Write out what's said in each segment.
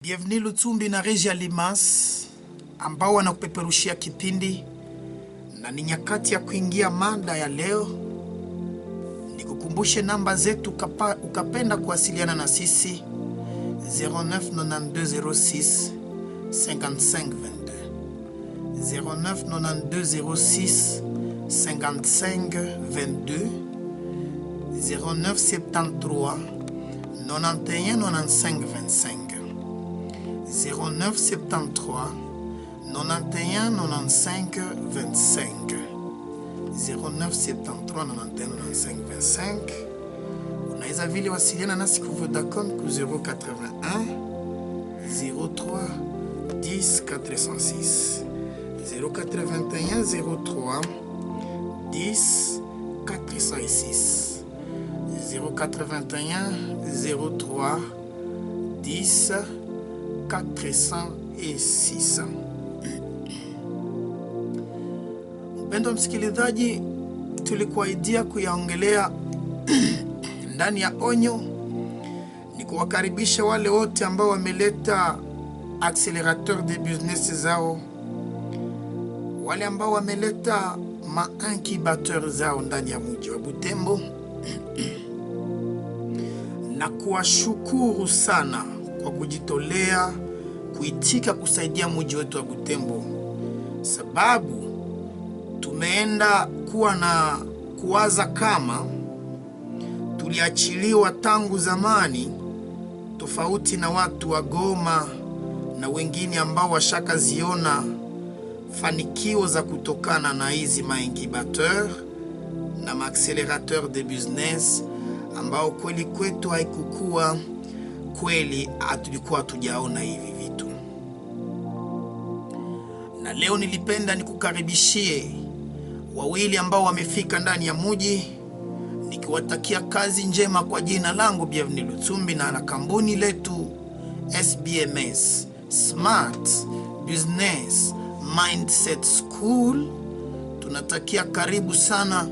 Bienvenue Lutumbi na Regia Limas ambao wanakupeperushia kipindi na ni nyakati ya kuingia mada ya leo. Nikukumbushe namba zetu ukapenda kuwasiliana na sisi 099206 5522 099206 5522 0973 91 95 25 0973 91 95 25 0973 91 95 25. Unaweza vile wasiliana nasi kwa Vodacom ku 081 03 10 406 081 03 10 406 081 03 10 406. Mpendwa msikilizaji, tulikuahidia kuyaongelea ndani ya onyo ni kuwakaribisha wale wote ambao wameleta accelerateur de business zao, wale ambao wameleta ma-incubateur zao ndani ya mji wa Butembo na kuwashukuru sana kwa kujitolea kuitika kusaidia mji wetu wa Butembo, sababu tumeenda kuwa na kuwaza kama tuliachiliwa tangu zamani, tofauti na watu wa Goma na wengine ambao washakaziona fanikio za kutokana na hizi ma-incubateur na ma-accelerateur de business ambao kweli kwetu haikukua kweli, tulikuwa tujaona hivi vitu. Na leo nilipenda nikukaribishie wawili ambao wamefika ndani ya mji, nikiwatakia kazi njema kwa jina langu Bienvenue Lutumbi na kampuni letu SBMS Smart Business Mindset School. Tunatakia karibu sana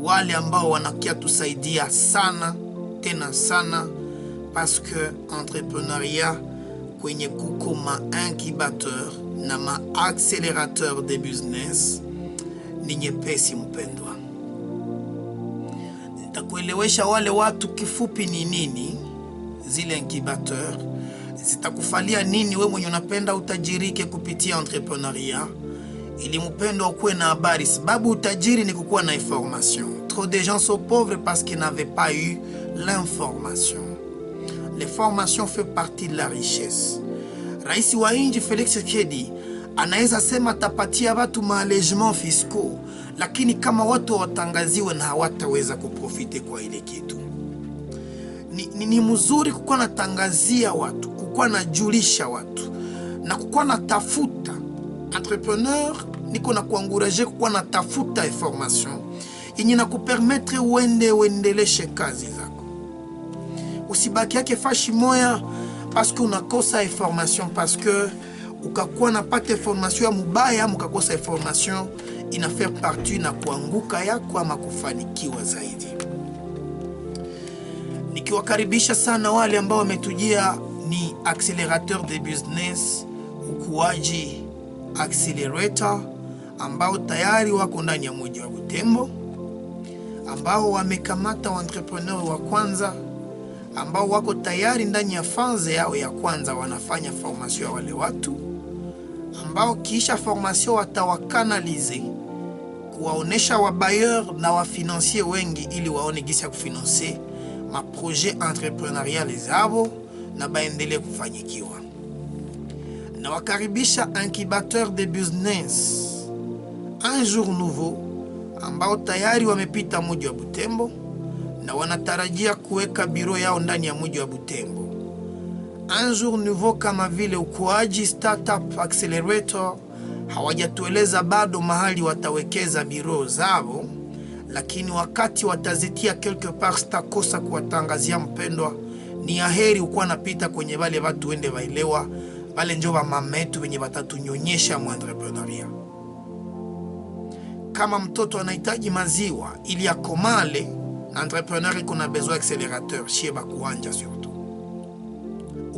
wale ambao wanakia tusaidia sana tena sana, parce que entrepreneuriat kwenye kuko ma-incubateur na ma-accelerateur de business ni nyepesi mpendwa. Nitakuelewesha wale watu kifupi ni nini zile incubateur, zitakufalia nini we mwenye unapenda utajirike kupitia entrepreneuriat, ili mpendwa ukuwe na habari, sababu utajiri ni kukuwa na information. Trop de gens sont pauvres parce qu'ils n'avaient pas eu l'information. L'information fait partie de la richesse. Raisi wa nchi Felix Tshisekedi anaweza sema tapatia watu maalégement fiscaux, lakini kama watu watangaziwe na hawataweza kuprofite kwa ile kitu. Ni mzuri kukuwa natangazia watu, kukuwa najulisha watu na kukuwa natafuta. Entrepreneur niko na kuanguraje kukuwa natafuta information yenye na kupermettre uendeleshe kazi zako. Usibaki yake fashi moya parce que unakosa information, parce que ukakuwa napata information ya mubaya, mukakosa information ina faire partie na kuanguka yako ama kufanikiwa zaidi. Nikiwakaribisha sana wale ambao wametujia ni accelerateur de business, ukuaji accelerator, ambao tayari wako ndani ya mji wa Butembo, ambao wamekamata entrepreneur wa kwanza, ambao wako tayari ndani ya phase yao ya kwanza wanafanya formation ya wale watu, ambao kisha formation watawakanalize kuwaonesha wabayeur na wafinancier wengi ili waone gisi ya kufinancer ma projet entrepreneurial zao na baendelee kufanyikiwa. Na wakaribisha incubateur de business un jour nouveau, ambao tayari wamepita mji wa Butembo na wanatarajia kuweka biro yao ndani ya mji wa Butembo. Un jour nouveau kama vile ukuaji startup accelerator hawajatueleza bado mahali watawekeza biro zao, lakini wakati watazitia quelque part sitakosa kuwatangazia mpendwa. Ni aheri ukuwa napita kwenye wale watu wende wailewa, wale njo wa mametu wenye watatunyonyesha entrepreneuria. Kama mtoto anahitaji maziwa ili akomale, entrepreneur iko na besoin accélérateur chez bakuanja surtout.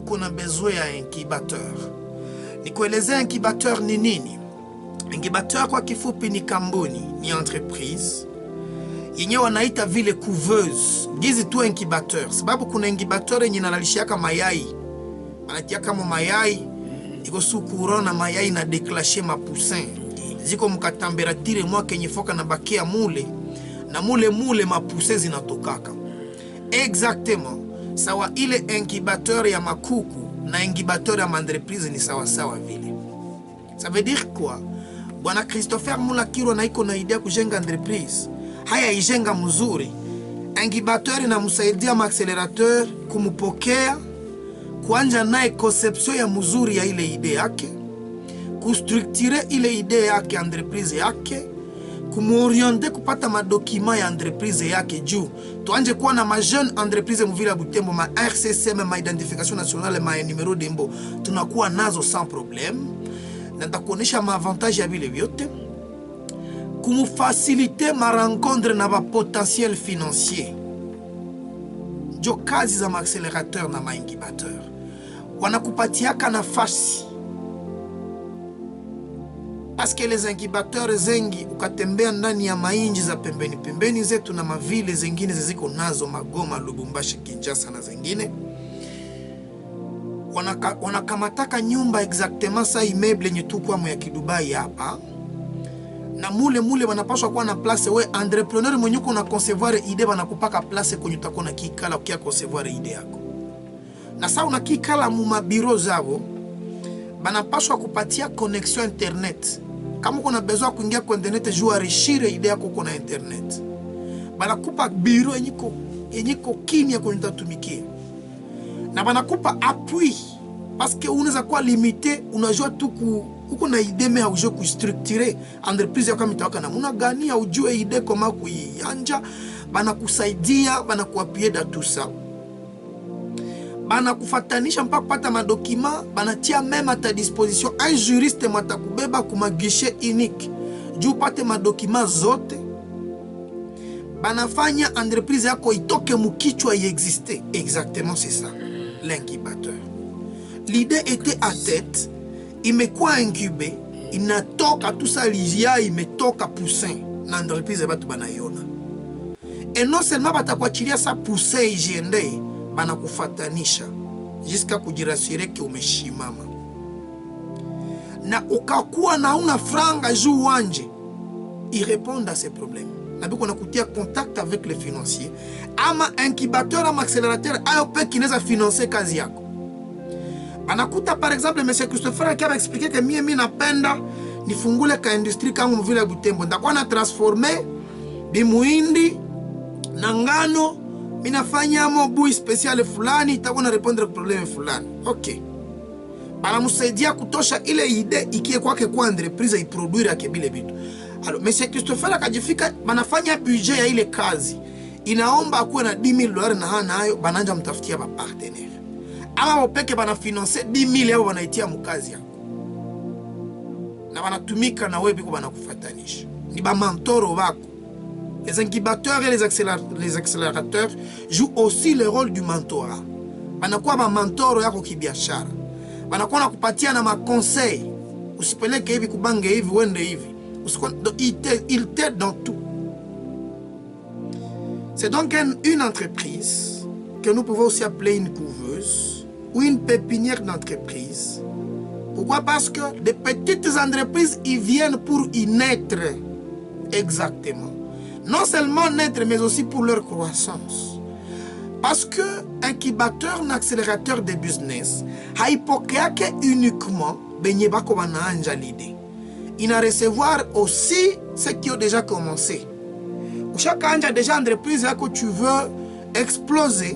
tuko na besoin ya incubateur. Nikuelezea incubateur ni nini? Incubateur kwa kifupi ni kampuni, ni entreprise yenye wanaita vile couveuse. Gizi tu incubateur, sababu kuna incubateur yenye inalishiaka mayai. Anatia kama mayai iko sukura na mayai na déclencher ma poussin. Ziko mkatemperature mwaka yenye foka na bakia mule na mule ma poussin zinatokaka. Exactement. Sawa ile incubateur ya makuku na incubateur ya entreprise ni sawa vile. Ça veut dire quoi? Bwana Christopher Mulakirwa na iko na idea kujenga entreprise. Haya ijenga mzuri. Incubateur inamsaidia accelerateur kumupokea, kuanja naye conception ya mzuri ya ile idea yake, kustructure ile idea yake entreprise yake, kumuorienter kupata madokima ya entreprise yake juu tuanje kuwa na ma jeune entreprise mvila Butembo, ma RCC, ma identification nationale, ma numero dembo tunakuwa nazo sans problème. Na nitakuonesha maavantage ya vile vyote, kumufaciliter ma rencontre na ba potentiel financier. Jo kazi za accélérateur na ma incubateur wanakupatiaka nafasi, parce que les incubateurs zengi ukatembea ndani ya mainji za pembeni zetu na mavile zengine ziko nazo Magoma, Lubumbashi, Kinshasa na zengine, wanakamataka nyumba exactement sa immeuble yenye tu kwa ya Kidubai hapa, na mule wanapaswa kuwa na place. We entrepreneur mwenye uko na concevoir idée wanakupaka place kwenye utakuwa na kikala ukia concevoir idée yako. Na saa unakikala mu mabiro zao banapaswa kupatia connexion internet. Kama uko na besoin kuingia kwa internet juu arishire idea yako kuna internet, banakupa biro yenyiko kimya kwenye utatumikia, na banakupa appui parce que unaweza kuwa limité, unajua tu uko na idea mais haujue kustructurer entreprise yako mitawaka na muna gani, haujue idea kama kuianja, banakusaidia, banakuappuyer dans tout ça. Bana kufatanisha mpaka kupata madokima, banatia même à ta disposition un juriste matakubeba kuma guichet unique juu pate madokima zote. Banafanya entreprise yako itoke mukichwa existe. Exactement, c'est ça l'incubateur. L'idée était à tête, imekuwa incubé, inatoka tout ça lizia, imetoka poussin na entreprise batu banaiona. Et non seulement batakuachilia sa poussin ijiende, banakufatanisha jiska kujirasire ki umeshimama, na ukakuwa na una franga juu wanje, ils répondent à ces problèmes. Na biko nakutia contact avec les financiers ama incubateur ama accélérateur ayo pe kineza financer kazi yako. Banakuta par exemple monsieur Christopher qui a expliqué que mimi napenda nifungule ka industrie kangu mvile Butembo, ndakuwa na transformer bimuindi na ngano, minafanya bui special fulani, itakuwa na répondre problème fulani. OK. Banamusaidia kutosha ile idée ikie kwake kwa entreprise iproduire yake bile bitu. Alors monsieur Christopher akajifika, banafanya budget ya ile kazi, inaomba akuwe na 10,000 dollars na hana hayo, bananja mtafutia ba partenaire. Ama wapeke banafinancer 10,000 yao banaitia mkazi yako. Na banatumika na wewe biko banakufatanisha. Ni ba mentoro wako. Les incubateurs et les accélérateurs jouent aussi le rôle du mentorat. Banakuwa ba mentoro yako kibiashara. Banakuwa nakupatia na ma conseil. Usipeleke hivi kubange hivi wende hivi. Il t'aide dans tout. C'est donc une entreprise que nous pouvons aussi appeler une couveuse ou une pépinière d'entreprise. Pourquoi? Parce que des petites entreprises, ils viennent pour y naître. Exactement. Non seulement naître, mais aussi pour leur croissance. Parce que incubateur, accélérateur de business, haïpokeake uniquement, benye bako banaanja l'idée. Il a recevoir aussi ceux qui ont déjà commencé. Chaque anja déjà entreprise yako tu veux exploser,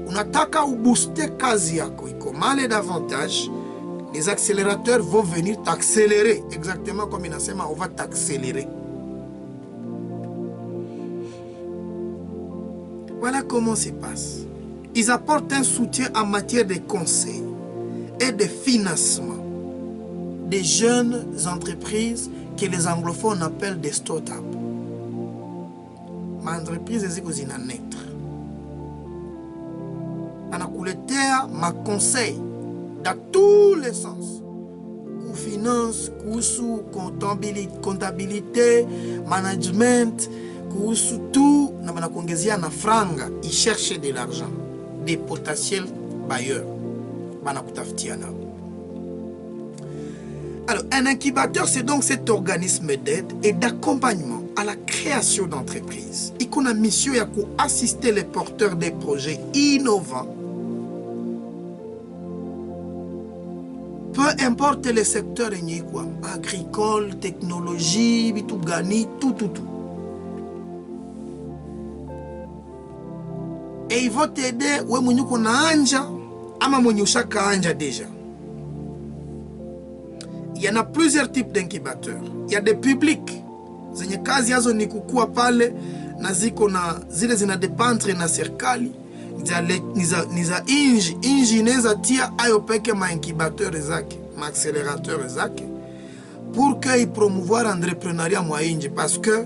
unataka ou booster kazi yako ikomale davantage, les accélérateurs vont venir t'accélérer. Exactement comme il a dit, on va t'accélérer. Voilà comment ça passe. Ils apportent un soutien en matière de conseils et de financement des jeunes entreprises que les anglophones appellent des startups. Ma entreprise est une naître. Anakuletea ma conseil dans tous les sens. Finance, kuhusu comptabilité, management, kuhusu tout, na bana kuongezea na franga, ils cherchent de l'argent, des potentiels bailleurs, bana kutafutia na. Alors, un incubateur, c'est donc cet organisme d'aide et d'accompagnement à la création d'entreprises. Il a une mission pour assister les porteurs des projets innovants. Peu importe le secteur, agricole, technologie, bitugani, tout. Et ils vont t'aider, ouais, mwenye kuna anja, ama mwenye ushaka anja déjà. Il y en a plusieurs types d'incubateurs. Il y a des publics. Zenye kazi yazo ni kukua pale, na ziko na zile zina dependre na serikali. Niza inji ineza tia ayo peke ma incubateur zake, ma accélérateur zake, pour qu'ils promouvoir l'entrepreneuriat mwa inji. Parce que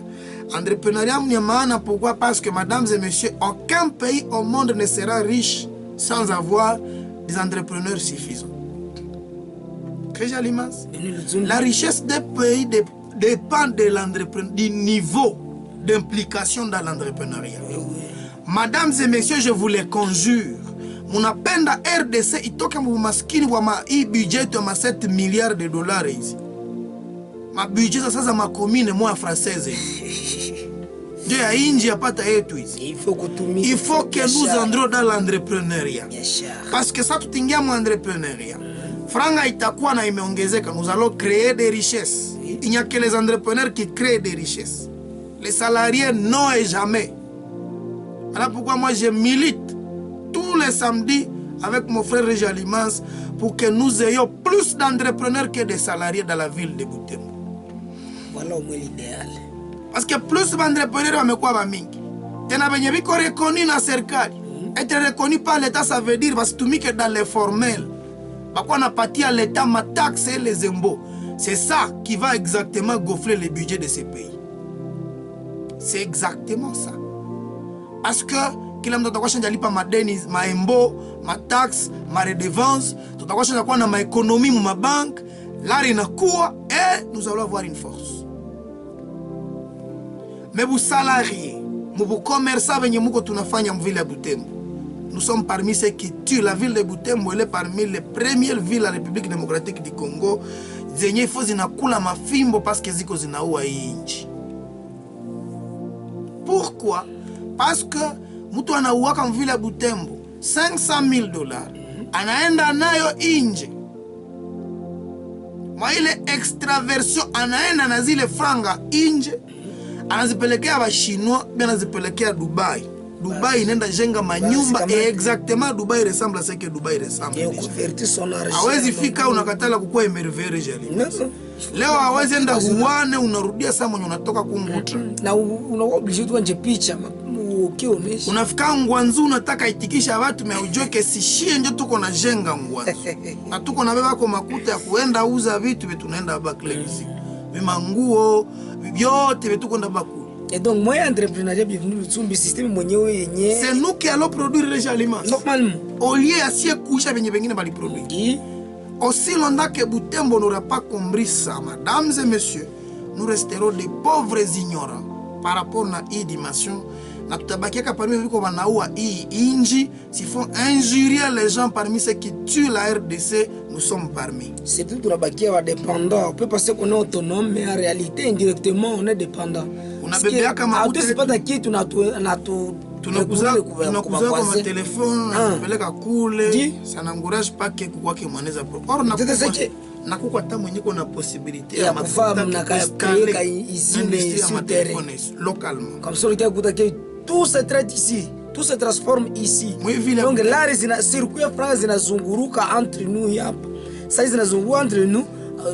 l'entrepreneuriat ni maana, pourquoi? Parce que mesdames et messieurs, aucun pays au monde ne sera riche sans avoir des entrepreneurs suffisants. La richesse des pays dépend de du niveau d'implication dans l'entrepreneuriat. Mesdames et messieurs, je vous les conjure, munapenda RDC itoke mumaskini wa budget wa 7 milliards de dollars hizi. Ma budget sasa ma commune moi française. Je ya inji yapata yetu hizi. Il faut que nous entrons dans l'entrepreneuriat. Parce que ça tutingia mu entrepreneuriat. Franga itakuwa na imeongezeka, nous allons créer des richesses. Il n'y a que les entrepreneurs qui créent des richesses. Les salariés, non et jamais. Voilà pourquoi moi je milite tous les samedis avec mon frère Régis Alimans pour que nous ayons plus d'entrepreneurs que de salariés dans la ville de Butembo. Voilà au moins l'idéal. Parce que plus d'entrepreneurs wamekuwa bamingi. Tena benye biko reconnu na serikali. Être reconnu par l'État, ça veut dire que dans les formels. Bakwa na pati à l'État ma taxe et les impôts. C'est ça qui va exactement gonfler le budget de ces pays. C'est exactement ça. Parce que kila mtu atakuwa shanja lipa madeni, maimbo, ma taxe, ma redevance, tutakuwa shanja kuwa na ma économie mu ma banque, l'ari inakuwa et nous allons avoir une force. Mais vous salariés, vous commerçants venye muko tunafanya mvile ya Butembo. Nous sommes parmi ceux qui tuent la ville de Butembo, elle est parmi les premières villes de la République démocratique du Congo. Zenye ifo zinakula mafimbo parce que ziko zinaua inchi. Pourquoi? Parce que mtu anauaka mvile ya Butembo $500,000, anaenda nayo inje. Mwa ile extraversion anaenda na zile franga inje, anazipelekea wa Chinois, bien anazipelekea Dubai. Dubai inaenda jenga manyumba et exactement Dubai ressemble à ce que Dubai ressemble. Hawezi fika unakatala kukua emerveille jali. Leo hawezi enda Huane unarudia saa mwenye unatoka kunguta. Na unaoblige tu anje picha ukionesha. Unafika Ngwanzu unataka itikisha watu me ujue kesishie ndio tuko na jenga Ngwanzu. Na tuko na beba kwa makuta ya kuenda uza vitu vitu tunaenda baklezi. Vimanguo, vyote vitu kwenda baku. Et donc, moi, entrepreneuriat, bienvenue sur le système. C'est nous qui allons produire les aliments. Normalement. Au lieu de coucher avec les produits. Aussi longtemps que Butembo n'aura pas compris ça, mesdames et messieurs, nous resterons des pauvres ignorants par rapport à la dimension. S'ils font injurier les gens parmi ceux qui tuent la RDC, nous sommes parmi. C'est tout le bakia dépendant. On peut penser qu'on est autonome, mais en réalité, indirectement, on est dépendant. Unabebea kama utapata kitu na tunakuza kwa matelefoni na kupeleka kule, sana encourage pas que kwake mwaneza or na kuko hata mwenye kuna possibilité ya kufahamu na kaeka izine sur terrain localement. Comme ça, tout se traite ici, tout se transforme ici. Donc là, les circuits français zinazunguruka entre nous hapa. Ça zinazunguruka entre nous,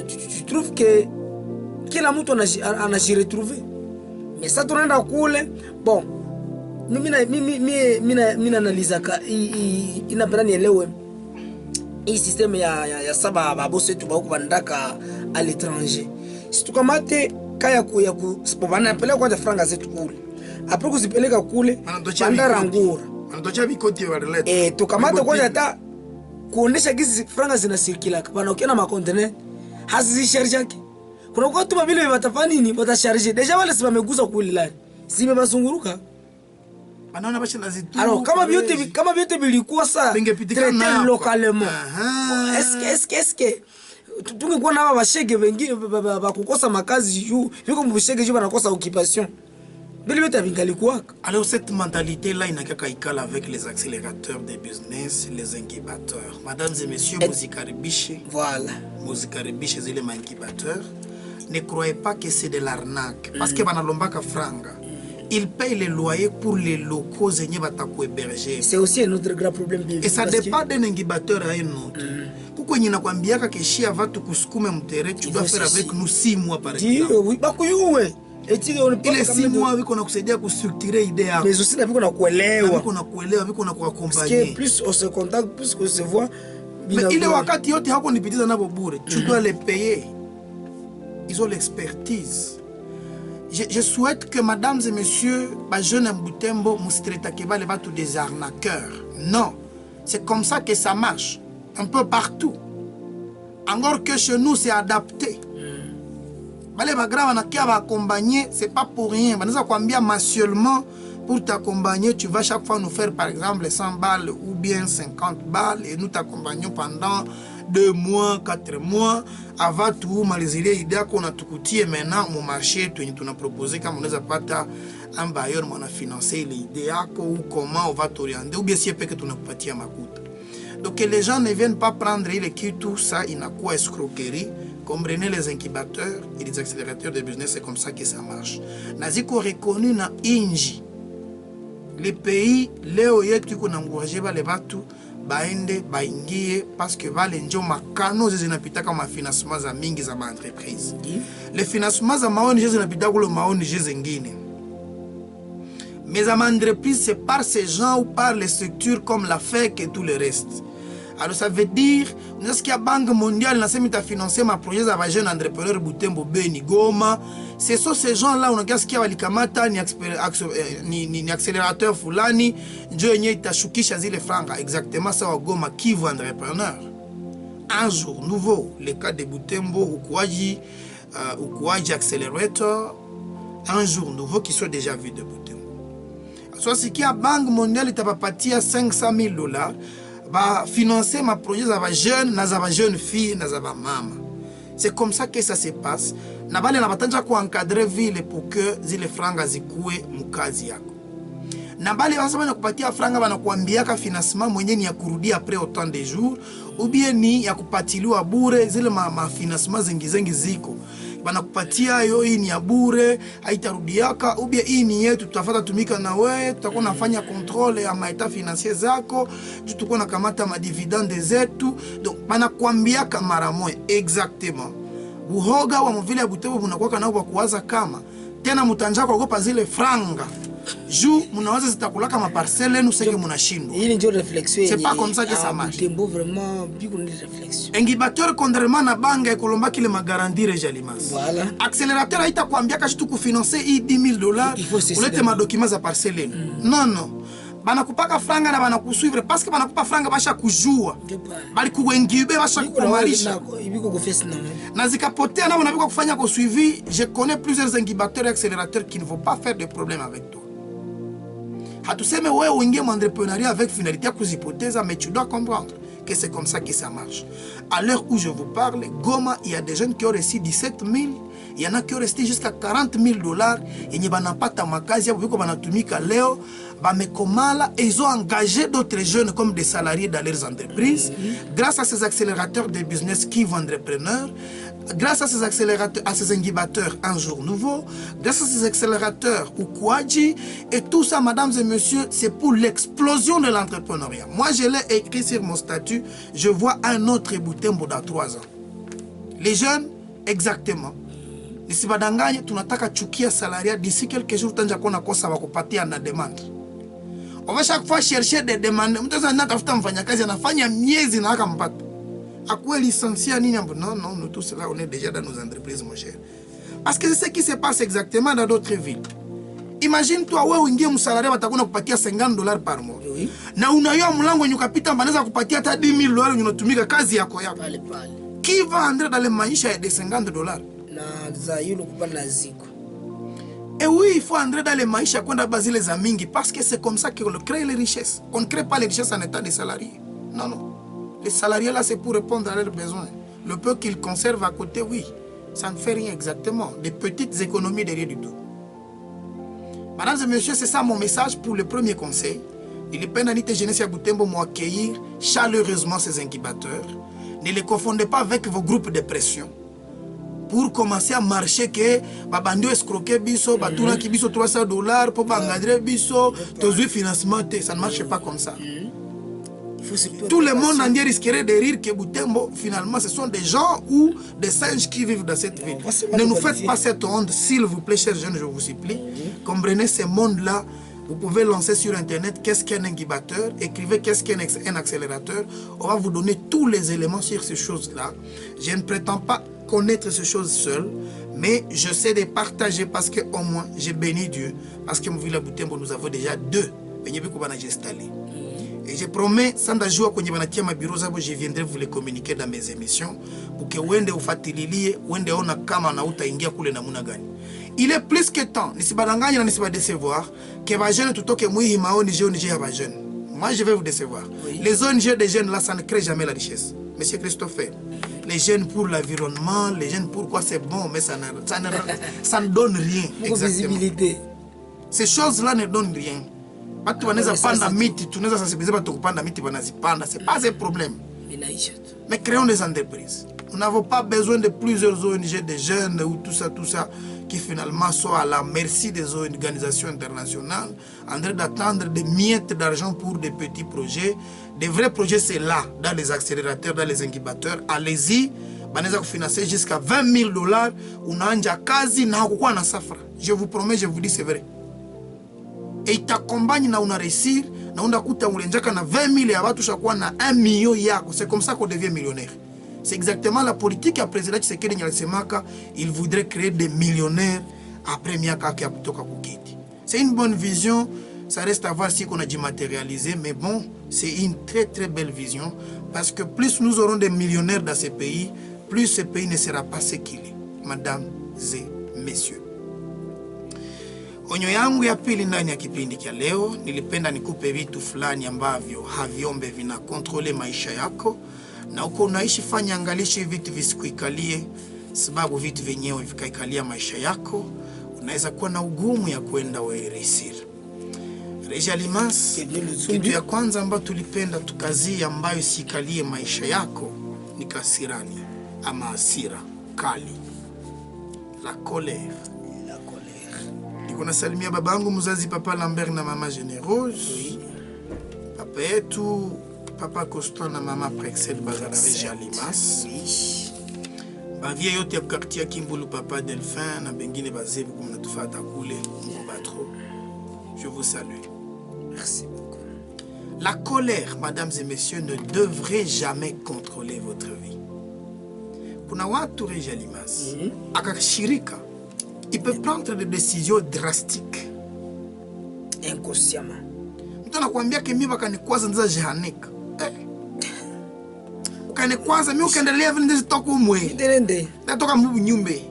tu trouves que kila mtu anaji retrouver. Mais ça tunaenda kule, bon, mimi analiza inapenda nielewe hii système ya saba babosi wetu ba huko bandaka à l'étranger. Si tukamate kaya kupobana peleka kwanza franga zetu kule. Après kuzipeleka kule, bandara ngura. Anatocha bikoti wa relate. Tukamate kwanza hata kuonesha gizi franga zinasirikilaka bana ukiona makonteneur hazizisharjaki kuna kwa tu vile watafanya nini watasharje deja wale si wameguza kule lari zimebazunguruka anaona bashi lazitu alors kama vyote vilikuwa saa traité localement est-ce tungekuwa na baba bashege wengine bakukosa makazi juu yuko mbishege juu banakosa occupation bili vyote vingalikuwa. Alors cette mentalité là inakaka ikala avec les accélérateurs des business, les incubateurs. Mesdames et messieurs, muzikaribishe. Voilà. Muzikaribishe zile incubateurs. Ne croyez pas que c'est de l'arnaque parce que banalombaka franga. Ils payent les loyers pour les locaux zenye bataku héberger. C'est aussi un autre grand problème. Et ça dépend d'un incubateur à un autre. Kuko nyina kwambiaka que shia vatu kusukume mtere, tu dois faire avec nous 6 mois par exemple. Oui, bakuyuwe. Ile 6 mois viko na kusaidia kustructurer idée yako. Mais aussi na viko na kuelewa. Viko na kuelewa, viko na kuaccompagner. Parce que plus on se contacte, plus on se voit. Mais ile wakati yote hako nipitiza nabo bure. Tu dois les payer. Ils ont l'expertise. Je souhaite que mesdames et messieurs, les jeunes Mboutembo, Moustreta Keba, les tous des arnaqueurs. Non. C'est comme ça que ça marche. Un peu partout. Encore que chez nous, c'est adapté. Les bagrava qui va accompagner, c'est pas pour rien. Nous avons combien mensuellement pour t'accompagner, tu vas chaque fois nous faire par exemple 100 balles ou bien 50 balles et nous t'accompagnons pendant 2 mois, 4 mois. Avant tout, malgré l'idée qu'on a tout coûté maintenant mon marché, tu nous as proposé comme on a pas un bailleur, on a financé l'idée ou comment on va t'orienter ou bien si peut que tu n'as pas tiré ma coûte. Donc les gens ne viennent pas prendre les qui tout ça, il n'a quoi escroquerie. Comprenez les incubateurs et les accélérateurs de business, c'est comme ça que ça marche. Naziko reconnu na Inji. Les pays, Léo yetu qu'on encouragé les batu, baende, baingie, parce que va l'enjo makano, je n'apita comme un financement za mingi za ma entreprise. Les financements za maoni, je n'apita comme le maoni, je zengine. Mais à ma entreprise, c'est par ces gens ou par les structures comme la FEC et tout le reste. Alors ça veut dire, est-ce qu'il y a Banque mondiale qui a financé ma projet de jeunes entrepreneurs Butembo Beni Goma. C'est sur ces gens-là, on a qu'est-ce qu'il y a Walikamata, ni accélérateur Fulani, Joye Tashukisha Zile Franga, exactement ça au Goma, qui veut entrepreneur. Un jour nouveau, le cas de Butembo, Ukwaji Accelerator, un jour nouveau qui soit déjà vu de Butembo. Soit ce qu'il y a Banque mondiale qui a parti à $500,000. Va financer ma projet za jeunes, na za jeunes filles, na za maman. C'est comme ça que ça se passe. Na bale na batanja ku encadrer ville pour que zile franga zikue mukazi yako. Na bale basema na kupatia franga bana kuambia ka financement mwenye ni ya kurudi après autant de jours ou bien ni ya kupatiliwa bure zile ma financement zengi ziko. Bana kupatia yo hii ni ya bure haitarudiaka ou bien hii ni yetu tutafuata tumika na wewe tutakuwa nafanya contrôle ya maeta financier zako tutakuwa na kamata ma dividende zetu donc bana kuambia mara moja exactement buhoga wa mvile ya Butembo bunakuwa nao kwa kuwaza kama tena mutanja kwa kugopa zile franga juu mnawaza zitakulaka ma parcelle nous c'est que munashindwa. Hii ndio réflexion. C'est pas comme ça que ça marche. Butembo vraiment biko ni réflexion. Incubateur contrairement na banque ekolomba kile ma garantie rejalimas. Voilà. Accélérateur haita kuambia kashi tu kufinancer hii $10,000 ulete ma documents za parcelle. Non. Bana kupaka franga na bana kusuivre parce que bana kupa franga basha kujua. Bali kuingibe basha kukomalisha. Ibiko kufesi na. Na zikapotea na wanabiko kufanya ko suivi, je connais plusieurs incubateurs et accélérateurs qui ne vont pas faire de problème avec toi. Hatuseme wewe uingie en entrepreneuriat avec finalité kuzipoteza, mais tu dois comprendre que c'est comme ça que ça marche. À l'heure où je vous parle, Goma, il y a des jeunes qui ont reçu 17,000, il y en a qui ont resté jusqu'à $40,000 et ils n'ont pas ta makazi, ils ont leo, et ils ont engagé d'autres jeunes comme des salariés dans leurs entreprises grâce à ces accélérateurs de business qui vont entrepreneurs. Grâce à ces accélérateurs, à ces incubateurs Un Jour Nouveau, grâce à ces accélérateurs Ukwaji, et tout ça, mesdames et messieurs, c'est pour l'explosion de l'entrepreneuriat. Moi, je l'ai écrit sur mon statut, je vois un autre Butembo dans 3 ans. Les jeunes, exactement. Nisi badanganye, tunataka chukia salariat, d'ici quelques jours, tanja kona kosa wakupatia na demande. On va chaque fois chercher des demandes. Mtaza natafuta mfanyakazi anafanya miezi na haka mpata. À quoi licencier nini? Non, nous tous là, on est déjà dans nos entreprises, mon cher. Parce que c'est ce qui se passe exactement dans d'autres villes. Imagine toi wewe uingie msalari watakuna kupatia $50 par mois. Oui. Na unayoa mlango wenye ukapita banaweza kupatia hata $10,000 wenye unatumika kazi yako yako. Pale pale. Qui va entrer dans les maisha ya $50? Na za yule kupana ziko. Et oui, il faut entrer dans les maisha kwenda bazile za mingi parce que c'est comme ça qu'on crée les richesses. On ne crée pas les richesses en état de salariés. Non, non. Les salariés là, c'est pour répondre à leurs besoins. Le peu qu'ils conservent à côté, oui. Ça ne fait rien exactement. Des petites économies derrière du tout. Mesdames et messieurs, c'est ça mon message pour le premier conseil. Il est peine d'aniter jeunesse à Butembo m'accueillir chaleureusement ces incubateurs. Ne les confondez pas avec vos groupes de pression. Pour commencer à marcher que babandio escroquer biso, batuna ki biso $300 pour bangadre biso, tozu financement, ça ne marche pas comme ça. Tout le monde entier risquerait de rire que Butembo, finalement, ce sont des gens ou des singes qui vivent dans cette ville. Ne nous faites pas cette honte, s'il vous plaît, chers jeunes, je vous supplie. Comprenez ce monde-là. Vous pouvez lancer sur Internet qu'est-ce qu'un incubateur, écrivez qu'est-ce qu'un accélérateur. On va vous donner tous les éléments sur ces choses-là. Je ne prétends pas connaître ces choses seul, mais je sais les partager parce que au moins, j'ai béni Dieu. Parce que mon village Butembo, nous avons déjà 2. Et je promets, sans d'ajout, quand je viendrai vous les communiquer dans mes émissions pour que wende ufatililie, wende ona kama na utaingia kule namuna gani. Il est plus que temps, nisibadanganya na nisibade décevoir, que les jeunes tout que moi maoni ONG à jeunes. Moi je vais vous décevoir. Oui. Les ONG des jeunes là, ça ne crée jamais la richesse. Monsieur Christopher, les jeunes pour l'environnement, les jeunes pour quoi c'est bon, mais ça ne donne rien. Exactement. Ces choses-là ne donnent rien. Batu wanaweza panda miti, tunaweza sensibiliser batu kupanda miti wanazipanda, c'est pas un problème. Mais créons des entreprises. Nous n'avons pas besoin de plusieurs ONG de jeunes ou tout ça, qui finalement sont à la merci des organisations internationales, en train d'attendre des miettes d'argent pour des petits projets. Des vrais projets, c'est là, dans les accélérateurs, dans les incubateurs. Allez-y, banaweza financer jusqu'à $20,000, unaanja kazi na hakukuwa na safra. Je vous promets, je vous dis, c'est vrai. Et il t'accompagne na una réussir, na unda kuta ulenjaka na 20,000 ya watu shakuwa na 1 million yako. C'est comme ça qu'on devient millionnaire. C'est exactement la politique ya président Tshisekedi Nyalisemaka. Il voudrait créer des millionnaires après miaka kia kutoka kukiti. C'est une bonne vision. Ça reste à voir si on a dû matérialiser. Mais bon, c'est une très très belle vision. Parce que plus nous aurons des millionnaires dans ces pays, plus ce pays ne sera pas ce qu'il est. Mesdames et messieurs. Onyo yangu ya pili ndani ya kipindi kia leo, nilipenda nikupe vitu fulani ambavyo haviombe vina kontrole maisha yako. Na uko unaishi fanya angalishi vitu visikuikalie, sababu vitu vyenyewe vikaikalia maisha yako, unaweza kuwa na ugumu ya kwenda weresir. Reja Limas, kitu ya kwanza ambayo tulipenda tukazia ambayo sikalie maisha yako ni kasirani ama hasira kali. La colère. Niko nasalimia babangu mzazi Papa Lambert na Mama Générose. Papa yetu Papa Constant na Mama Prexel bazala Reja Limas. Bavia yote ya quartier Kimbulu Papa Delphin na bengine bazebu kumna tufata kule Mbatro. Je vous salue. Merci beaucoup. La colère, mesdames et messieurs, ne devrait jamais contrôler votre vie. Kuna watu Reja Limas akashirika, il peut prendre des décisions drastiques inconsciemment. Mtu anakuambia kimi bakanikwaza ndiza jihanika. Ukanikwaza mimi ukaendelea vile ndizo toka umwe. Ndelende. Natoka mbu nyumbe.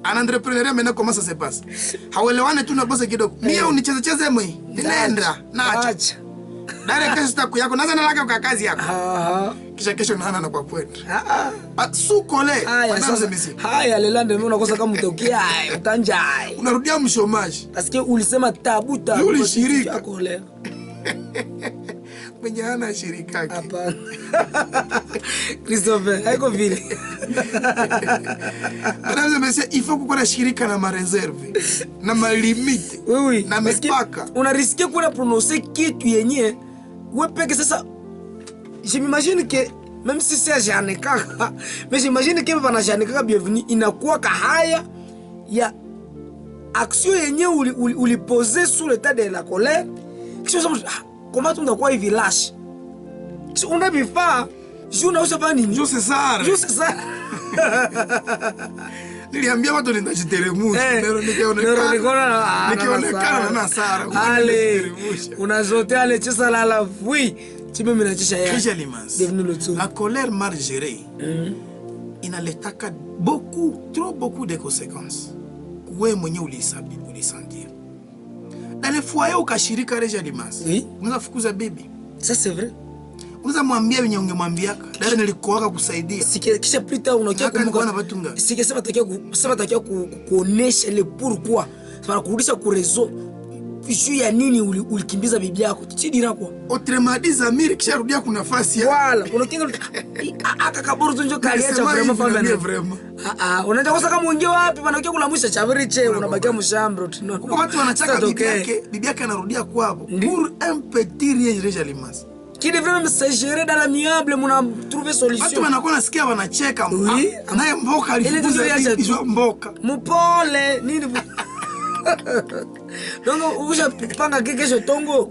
Un entrepreneur maintenant comment ça se passe? Hawelewane tu na boss kidogo. Mimi unicheze mwe. Ninaenda naacha. Dare kesho taku yako naza nalaka kwa kazi yako. Kisha kesho naana na kwa kwenda. Su kole. Haya lelande mimi unakosa kama utokia utanja. Unarudia mshomaji. Parce que ulisema tabuta ulishirika kole. Mwenye hana shirika yake. Hapana. Christopher, haiko vile. Mesdames et messieurs, il faut qu'on ait shirika na ma réserve, na ma limite, oui, na mipaka. On a risqué qu'on a prononcé kitu yenye, ouais peke sasa. Je m'imagine que même si c'est Janika, mais j'imagine que bana Janika bienvenue inakuwa kahaya ya action yenye uli poser sous l'état de la colère. Comment tu ndakuwa hivi lâche? Si on a bifaa, je n'ose pas ni. Je sais ça. Je sais ça. Niliambia watu nitajiteremusha. Nikionekana na Sara. Ale. Unazotea ale chesa la vui. Tibe minachisha ya. La colère mal gérée. Inaletaka beaucoup de conséquences. Wewe mwenyewe ulisandia. Dans les foyers ukashirika Reja Limas. Oui. Unaweza fukuza bibi. Ça c'est vrai. Unaweza mwambia wenye ungemwambiaka. Dada nilikuoga kusaidia. Kisha plita unakia kumbuka. Sike sema takia kuonesha le pourquoi. Sema kurudisha ku réseau. Issue ya nini ulikimbiza bibi yako? Chidira kwa. Otremadi Zamiri kisha rudia kuna nafasi ya. Wala, unakinga aka kaburu tunjo kaliacha vraiment fanga vraiment. Unaenda kosa kama mwingie wapi bana ukia kulamusha chaviri che unabakia mshambro tuno. Kwa watu wanachaka bibi yake anarudia kwao. Pour un petit rien Reja Limas. Qui devrait même se gérer dans l'amiable muna trouver solution. Watu wanakuwa nasikia wanacheka. Oui. Naye mboka alifukuza mboka. Mpole nini donc usha panga kesho tongo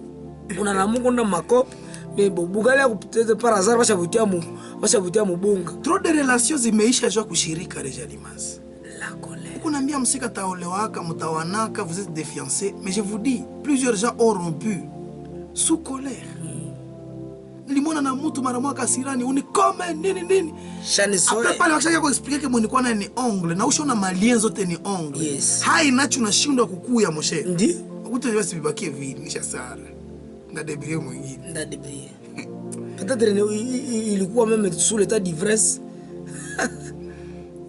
unanamuko ndo makopo bebo bugale kupiteze par hasard bashavutia mubunga. Trop de relations zimeisha jua kushirika Reja Limas. La colère. Ukunambia msika taolewaka mtawanaka vous êtes des fiancés mais je vous dis plusieurs gens ont rompu sous colère. Nilimwona na mtu mara moja kasirani unikome nini. Après pale wakishaka kuexpliquer que mwenikuwa na ni ongle na ushaona malien zote ni ongle. Yes. Hai nacho unashindwa kukuya moshe. Ndi? Ukuta basi bibakie vile nisha Sara. Ndadebrie mwingine. Ndadebrie. Peut-être ilikuwa même sous l'état d'ivresse.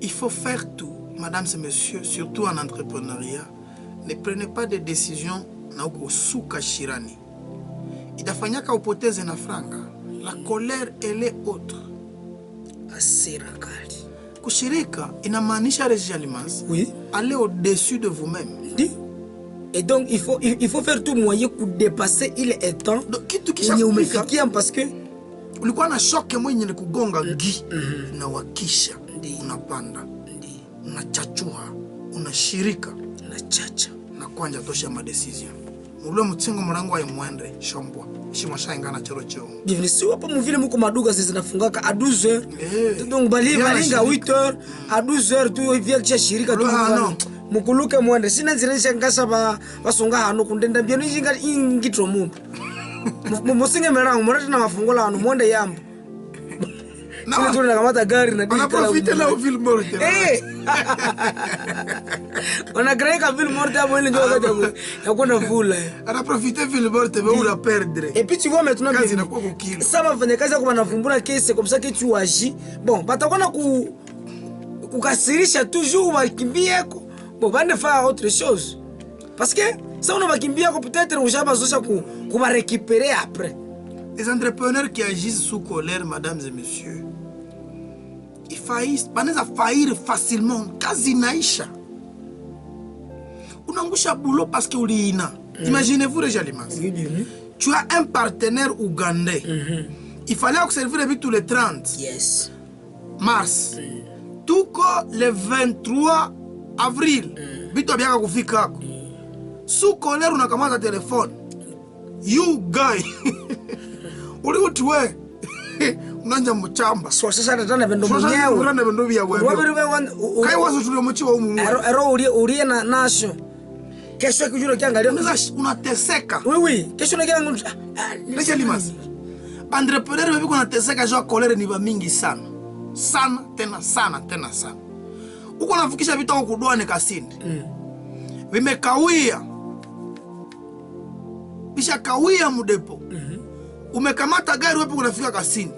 Il faut faire tout, mesdames et messieurs, surtout en entrepreneuriat. Ne prenez pas de décisions na uko suka shirani. Itafanyaka upoteze na franga. La colère elle est autre. Asira kali. Kushirika inamaanisha Reja Limas. Oui. Aller au-dessus de vous-même. Ndi? Et donc il faut faire tout moyen pour dépasser il est temps. Donc kitu kisha umefikia parce que ulikuwa na shock mwenye ni kugonga gi na wakisha unapanda unachachua unashirika unachacha na kwanja tosha ma decision ule mtsingo mrango wa imwende shombwa shimo shaingana choro choo bienvenue si wapo mvile mko maduka zinafungaka à 12h donc balinga 8h à 12h tu via kisha shirika tu mukuluke mwende sina nziresha ngasa basonga hano kundenda byeno inga ingitro mu musinge merango murati na mafungola hano mwende yambo na tuna kamata gari na dikala profite la ville morte ona greka ville morte abo ile ndio kaja ya kwenda vula ana profite ville morte va ula perdre et puis tu vois maintenant kazi inakuwa kukilo ça va venir kazi kwa nafumbula kesi comme ça que tu agis bon batakona kukasirisha toujours wakimbieko bon bande faire autre chose parce que ça on va kimbia peut-être on va bazosha ku va récupérer après. Les entrepreneurs qui agissent sous colère, mesdames et messieurs, ils faillissent, ils faillir facilement, kazi naisha. Unangusha boulot parce que uliina. Imaginez-vous Reja Limas. Tu as un partenaire ougandais. Il fallait observer depuis tous les 30 mars. Tout le 23 avril. Bito biaka kufika. Sous colère unakamata téléphone. You guy. Uli utwe. Unanja mchamba. So sasa natana vendo mwenyewe. Unanja vendo vya wewe. Kai wazo tuliomochiwa humu. Ero ulie na nasho. Kesho kujuro kiangalia unateseka. Oui, kesho nakiangalia. Reja Limas. Entrepreneur wewe kuna teseka jo colère ni ba mingi sana. Sana tena sana. Uko nafikisha vitu kwa kudwane kasindi. Vimekawia. Bisha kawia mudepo. Umekamata gari wewe unafika kasindi.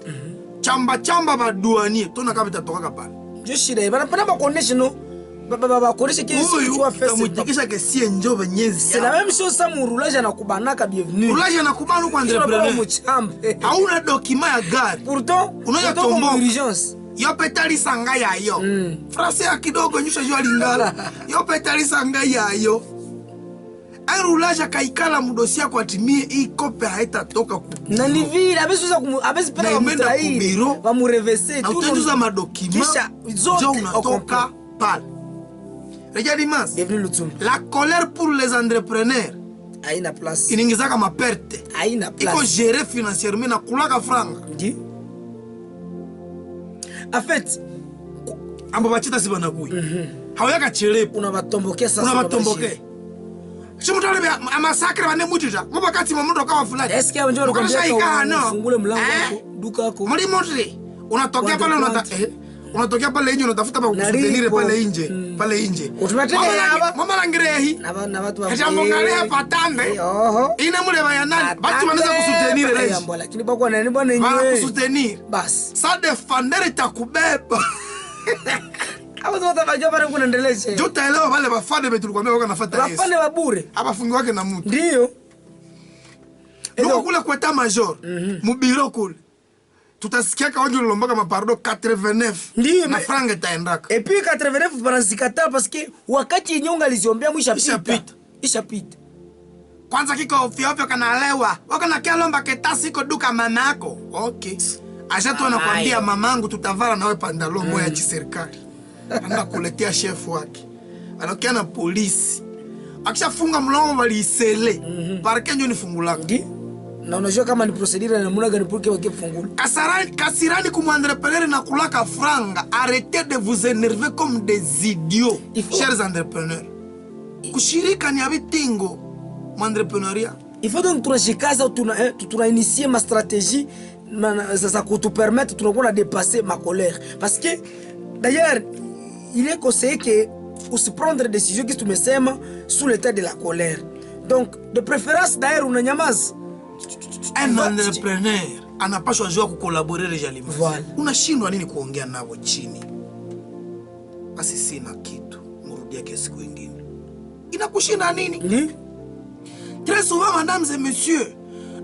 Chamba baduanie tuna kabita toka pale. Je shida bana ba condition baba koresha kesi tu afese mutikisha kesi enjo benyezi. C'est la même chose ça mu roulage na kubanaka bienvenue. Roulage na kubanu kwa entrepreneur. Hauna document ya gari. Pourtant unayo tombo urgence. Yo petali sanga yayo. Français ya kidogo nyusha jo lingala. Yo petali sanga yayo. Un roulage akaikala mudosi yako atimie hii kope haitatoka ku. Na ni vile abesi pata kumtrahi. Ba mu reverser tout. Utenduza madokima. Kisha unatoka pale. Reja Limas. La colère pour les entrepreneurs. Haina place. Iningizaka maperte. Haina place. Iko gérer financièrement na kulaka franga. Ndi. En fait, amba bachita sibana kui. Hauyaka chelepo. Unabatomboke sasa. Unabatomboke. Chimutale ba massacre bane mutita. Ngoba kati mamundo kama fulani. Eske hapo njoo nakwambia ufungule mlango wako, duka yako. Mali motre. Unatokea pale unatokea pale nje unatafuta pa kusutenire pale nje. Utumeteka hapa. Mama langirehi. Na watu wa. Jambo ngale patambe. Oho. Ina mule bayanani. Watu wanaweza kusutenire leo. Lakini bako nani bwana nyewe. Bana kusutenire. Bas. Sa defender itakubeba. Hapo zote bajua bana kunaendelea. Jota leo wale bafande betulikuambia wako nafuata Yesu. Bafande wa bure. Abafungi wake na mtu. Ndio. Ndio kule kwa ta major. Mubiro kule. Tutasikia kwa watu lombaka mapardo 89. Ndio na franga taendaka. Et puis 89 banazikataa parce que wakati nyonga aliziombea ishapita. Kwanza kiko ofyo kanalewa. Wako na kialomba ketasi iko duka mama yako. Okay. Ashatu anakuambia mamangu tutavala nawe pandalo moja ya kiserikali. Anaenda kuletea chef wake. Anakia na polisi. Akishafunga mlango walisele. Parke ndio ni fungu lako. Na unajua kama ni procedure na namna gani pour que wakifungule. Kasirani kumwandrepreneur na kulaka franga. Arrêtez de vous énerver comme des idiots, chers entrepreneurs. Kushirika ni abitingo m'entrepreneuriat. Il faut donc tunashikaza tunainitier ma stratégie ça nous permettre de dépasser ma colère parce que d'ailleurs il est conseillé que pour se prendre des décisions qui tu me sema sous l'état de la colère. Donc de préférence d'ailleurs unanyamaza. Un entrepreneur anapaswa jua kucollaborer rejalement. Voilà. Unashindwa nini kuongea nao chini? Basi sina kitu. Murudia kesi kwingine. Inakushinda nini? Très souvent, mesdames et messieurs,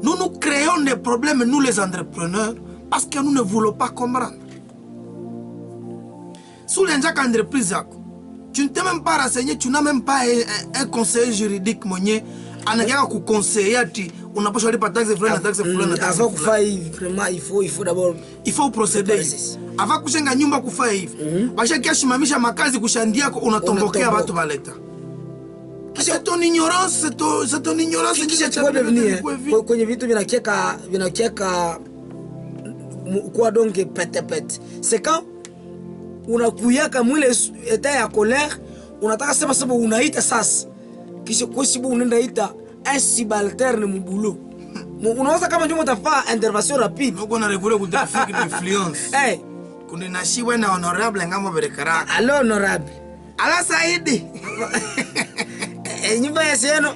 nous nous créons des problèmes, nous les entrepreneurs, parce que nous ne voulons pas comprendre. Sous l'enjaka entreprise, tu ne t'es même pas renseigné, tu n'as même pas un conseiller juridique, monier, anakia ku conseiller, on n'a pas choisi par taxe fulani, taxe fulani. Avant de faire vraiment, il faut d'abord. Il faut procéder. Avant kujenga nyumba kufanya hivi. Basha kiashimamisha makazi kushandia unatombokea watu baleta. C'est ton ignorance, c'est ton ignorance qui va devenir. Kwenye vitu vinakieka kwa donge pete. C'est quand unakuyaka mwile état ya colère, unataka sema sababu unaita sasa. Kisha kwa sababu unaenda ita un subalterne mu boulot. Unaweza kama njoo utafaa intervention rapide. Uko na regular ku trafic d'influence. Kuna nashiwe na honorable ngamo berekara. Allo honorable. Ala Saidi. Nyumba ya sieno.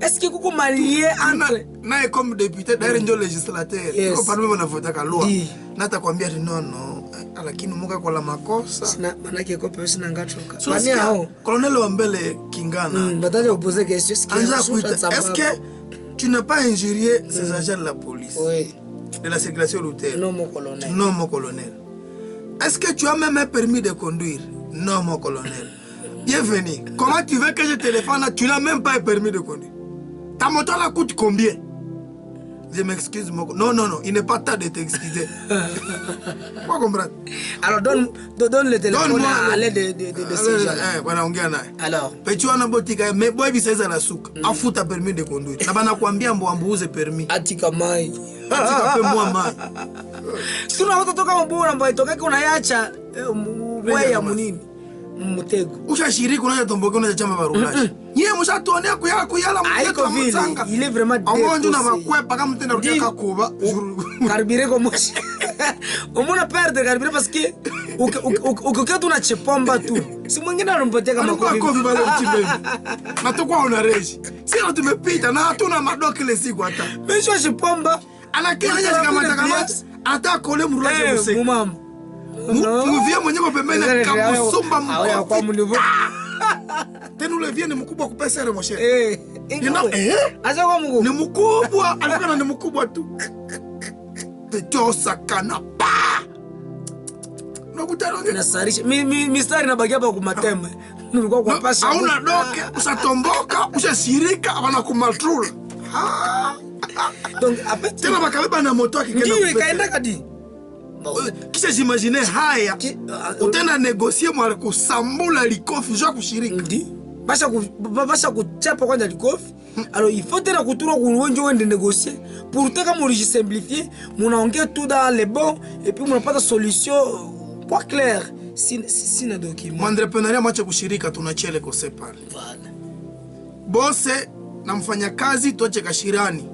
Est-ce que kuko marié entre na comme député d'ailleurs ndio législateur. Kwa parmi wana voter ka loi. Na atakwambia non lakini muka kwa la makosa. Sina manake kwa pesa na ngatoka. Kwani hao colonel wa mbele Kingana. Bataja opposer question est-ce que tu n'as pas injurié ces agents de la police? Oui. De la circulation routière. Non mon colonel. Non mon colonel. Est-ce que tu as même un permis de conduire? Non mon colonel. Bienvenue. Comment tu veux que je téléphone là? Tu n'as même pas un permis de conduire. Ta moto là coûte combien? Je m'excuse, mon... Non, il n'est pas temps de t'excuser. Pas comprendre. Alors donne le téléphone à l'aide de ces gens. Voilà, on gagne. Alors. Petit on a botika, mais boy bisaiza la souka. Afu ta permis de conduire. Na bana kuambia mbuuze permis. Atika mai. Atika pe moi mai. Tuna watoto kama mbona mbona itoka kuna yacha weya munini. Mutego. Ushashiriki unaja tomboka unaja chama barulashi. Yeye mshatuonea kuyala mtego mtsanga. Il est vraiment déposé. Amonjo na makwepa kama mtenda rudia kakuba. Carburé comme moi. On m'a perdre carburé parce que ukikaa na chepomba tu. Si mwingine anampatia kama kofi bale mchimbe. Na tukwa una reji. Sio tumepita na hatuna madoki ile siku hata. Mesho chepomba anakenya kama hata kole mrulaje mseke. Mama. Muvie mwenyewe pembeni kamusumba mkuu. Kwa mnivo. Tena ule vie ni mkubwa kupesa ile moshe. Acha kwa mkubwa. Ni mkubwa, alikuwa ni mkubwa tu. Petosa kana pa. Nakutana na sarisha. Mistari na bagia hapa kumatema. Nilikuwa kwa pasha. Hauna doke, usatomboka, usashirika wana kumatrula. Donc après tena bakabeba na moto akikenda. Ndio ikaenda kadi. Kisha j'imaginer haya utenda négocier mwa kusambula likofi jua kushirika. Ndi basha kuchapa kwanza likofi. Alors il faut tena kutura kuonjo wende négocier pour te comme origine simplifier, mon enquête tout dans les bons et puis mon pas de solution pas clair. sina document. Entrepreneuria mwache kushirika tunachele kose pale. Voilà. Bose na mfanyakazi toche kashirani.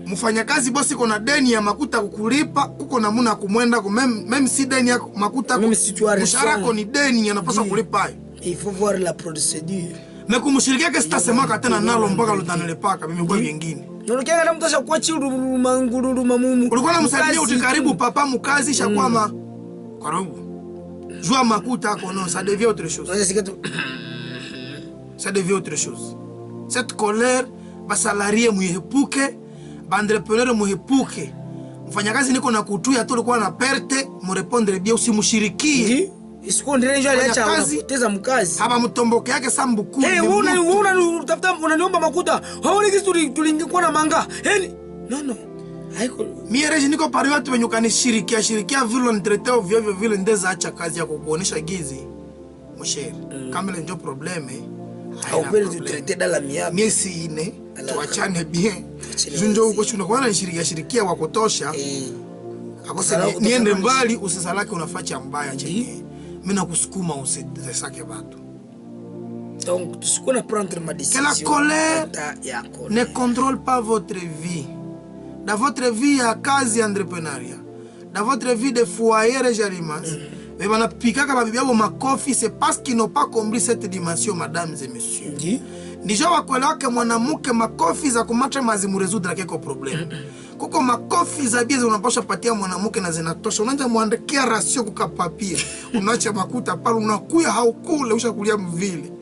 Mfanyakazi bosi kuna deni ya makuta kukulipa, uko namuna kumwenda meme si deni ya makuta mshahara ni deni yanapaswa kulipa. Il faut voir la procédure. Na kumshirikia ke sitasemaka tena nalo mpaka lutanelipaka mimi kwa vingine. Unakianga na mtosha kwa chiru mangururu mamumu. Ulikuwa namsaidia utikaribu papa mkazi shakwama. Karibu. Jua makuta yako non, ça devient autre chose. Ça devient autre chose. Cette colère ba salarié muepuke, ba entrepreneur muepuke. Mfanyakazi niko na kutuya tu ulikuwa na perte, mu répondre bien usimshirikie. Isikondele njoo aliacha unapoteza mkazi. Hapa mtomboke yake sambuku. Utafuta unaniomba makuta. Haoni kitu tulingikuwa na manga. No. Haiko. Mimi reje niko pale watu wenye kanishirikia vile nitreteo vile ndeza acha kazi ya kukuonesha gizi. Mshere. Kama ile ndio probleme. Au pele tu traiter dans la miable. Miezi ine tuachane bien. Junjo huko tunakuwa na shirikia wa kutosha. Akosema niende mbali usisalake unafacha mbaya chini. Mimi nakusukuma usisake watu. Donc tout ce qu'on apprend ma décision. Que la colère ne contrôle pas votre vie. Dans votre vie ya kazi entrepreneuria. Dans votre vie de foyer régalimas. Mais on a piqué comme bibi abo makofi, c'est parce qu'ils n'ont pas compris cette dimension, mesdames et messieurs. Déjà wakwelewa ke mwanamke makofi za kumatra mazimu résoudre keko problème. Kuko makofi za bieza unapasha patia mwanamke na zinatosha. Unaanza muandikia rasio kuka papier. Unaacha makuta pale unakuya haukule ushakulia mvile.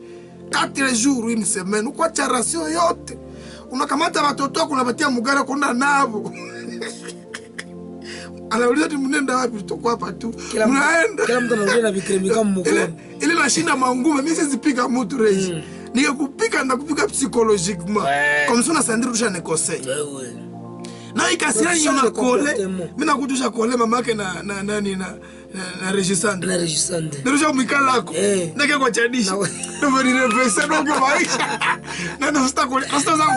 4 jours une semaine ukwacha rasio yote. Unakamata watoto wako unapatia mugara kwenda nabo. Anauliza tu mnenda wapi tuko hapa tu. Unaenda. Kila mtu anaongea na vikremi kama mkono. Ile nashinda mangume mimi sizipiga mtu reji. Nikakupika na kupika psychologiquement. Comme ça na sandri tusha nekosei. Wewe. Na ikasira ni unakole. Mimi nakutusha kole mamake na nani na regisande. Na regisande. Ndio mikala lako. Nake kwa chadisha. Ndio ni reverse ndio maisha. Na ndio sasa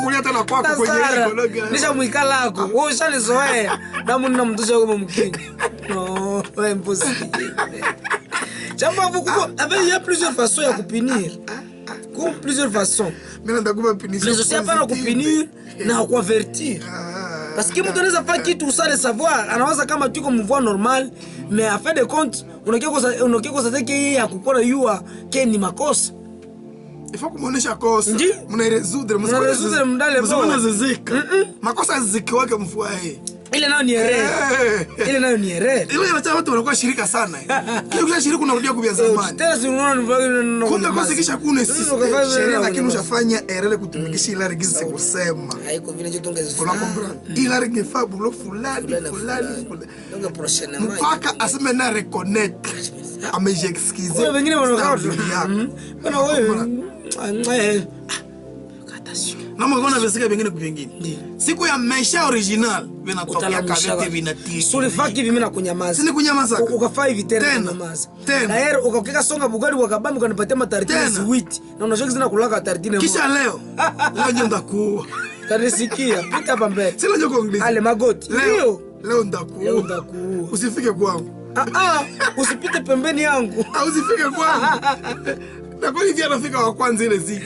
kulia tena kwako kwenye ekologi. Nisha mwikala lako. Wewe ushanizoea. Na mna mtusha kama mkingi. No, c'est impossible. Chamba beaucoup il y a plusieurs façons ya kupinir. Comme plusieurs façons. Mimi ndakupa punition. Mais aussi hapana kupinir na kuavertir. Parce que mtu anaweza fanya kitu usale savoir, anawaza kama tuko mvua normal, mais à fin de compte, unakia kosa yeye ya kupona yua ke ni makosa. Il faut kumuonesha kosa. Mnaresoudre mdale bwana. Zezeka. Makosa zikiwake mvua yeye. Ile nayo ni erreur. Ile nayo ni erreur. Ile inacha watu wanakuwa shirika sana. Kile shirika unarudia kubia zamani. Tena si unaona kumbe kosa kisha kuna sisi. Sheria lakini ushafanya erreur kutumikisha ile register kusema. Haiko vile nje tongeza. Unakombrana. Ile register bulo fulani. Donc prochainement. Mpaka aseme na reconnect. Amejiexcuser. Wewe wengine wanakaa. Bana wewe. Na mwana vesika vingine kuvingine. Siku ya maisha original vinatokea kavete vinatii. Suri faki vime na kunyamaza. Sini kunyamaza. Ukafaa hivi tena kunyamaza. Na yeye ukakeka songa bugari wakabambi kanipatia matartini sweet. Na unashoki zina kulaka tartini. Kisha leo leo ndakuua. Kanisikia pita hapa mbele. Sina njoo kuongelea. Ale magoti. Leo ndakuua. Usifike kwangu. Usipite pembeni yangu. Usifike kwangu. Na kwa hivi anafika wa kwanza ile zi.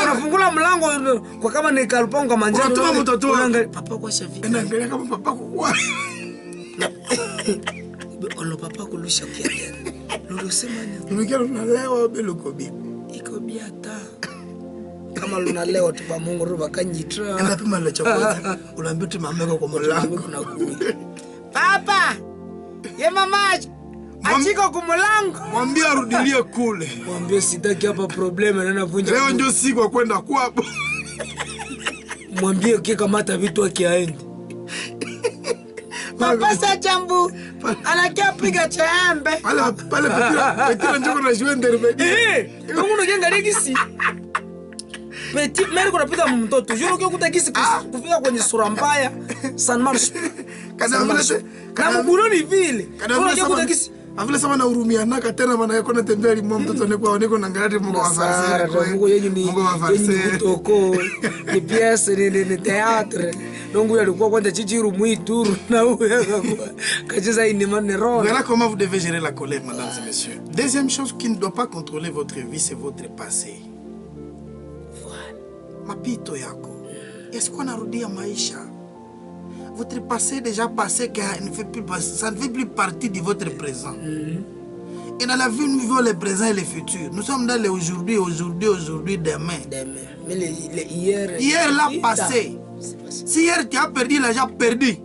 Unafungula mlango kwa kama ni kalpongo kwa manjano. Unatuma mtoto unaangalia papa kwa shavi. Anaangalia kama papa kwa. Ono papa kulusha kiasi. Ndio sema ni. Unakia unalewa bila kobi. Iko biata. Kama lunalewa tu pa Mungu roba kanjitra. Enda pima la chakula. Unaambia tu mama yako kwa mlango. Papa! Ye mama! Achiko kumulango. Mwambie arudilie kule. Mwambie sitaki hapa problema na navunja. Leo ndio siku kwenda kwabo. Mwambie kikamata vitu akiaende. Papa sa jambu. Anakia piga chaembe. Pale petira njoko na juende rebedi. Kama unajenga legisi. Petit mère kuna pita mtoto. Juro kio kutakisi kufika kwenye sura mbaya. San marche. Kaza vile. Na mbuloni vile. Kuna kio kutakisi avile sama na urumia naka tena maana yako na tembea limo mtoto ni kwa niko na ngalati Mungu wa farse. Mungu yenyu ni Mungu wa farse. Ni pièce ni théâtre. Donc il alikuwa kwanza chichiru muituru na huyo kacheza inimane roho. Voilà comment vous devez gérer la colère, mesdames et messieurs. Deuxième chose qui ne doit pas contrôler votre vie, c'est votre passé. Voilà. Mapito yako. Est-ce qu'on a rudia maisha? Votre passé est déjà passé, ça ne fait plus partie de votre présent. Et dans la vie, nous vivons le présent et le futur. Nous sommes dans l'aujourd'hui, demain. Mais hier... Hier, là, passé. Si hier, tu as perdu, l'argent perdu.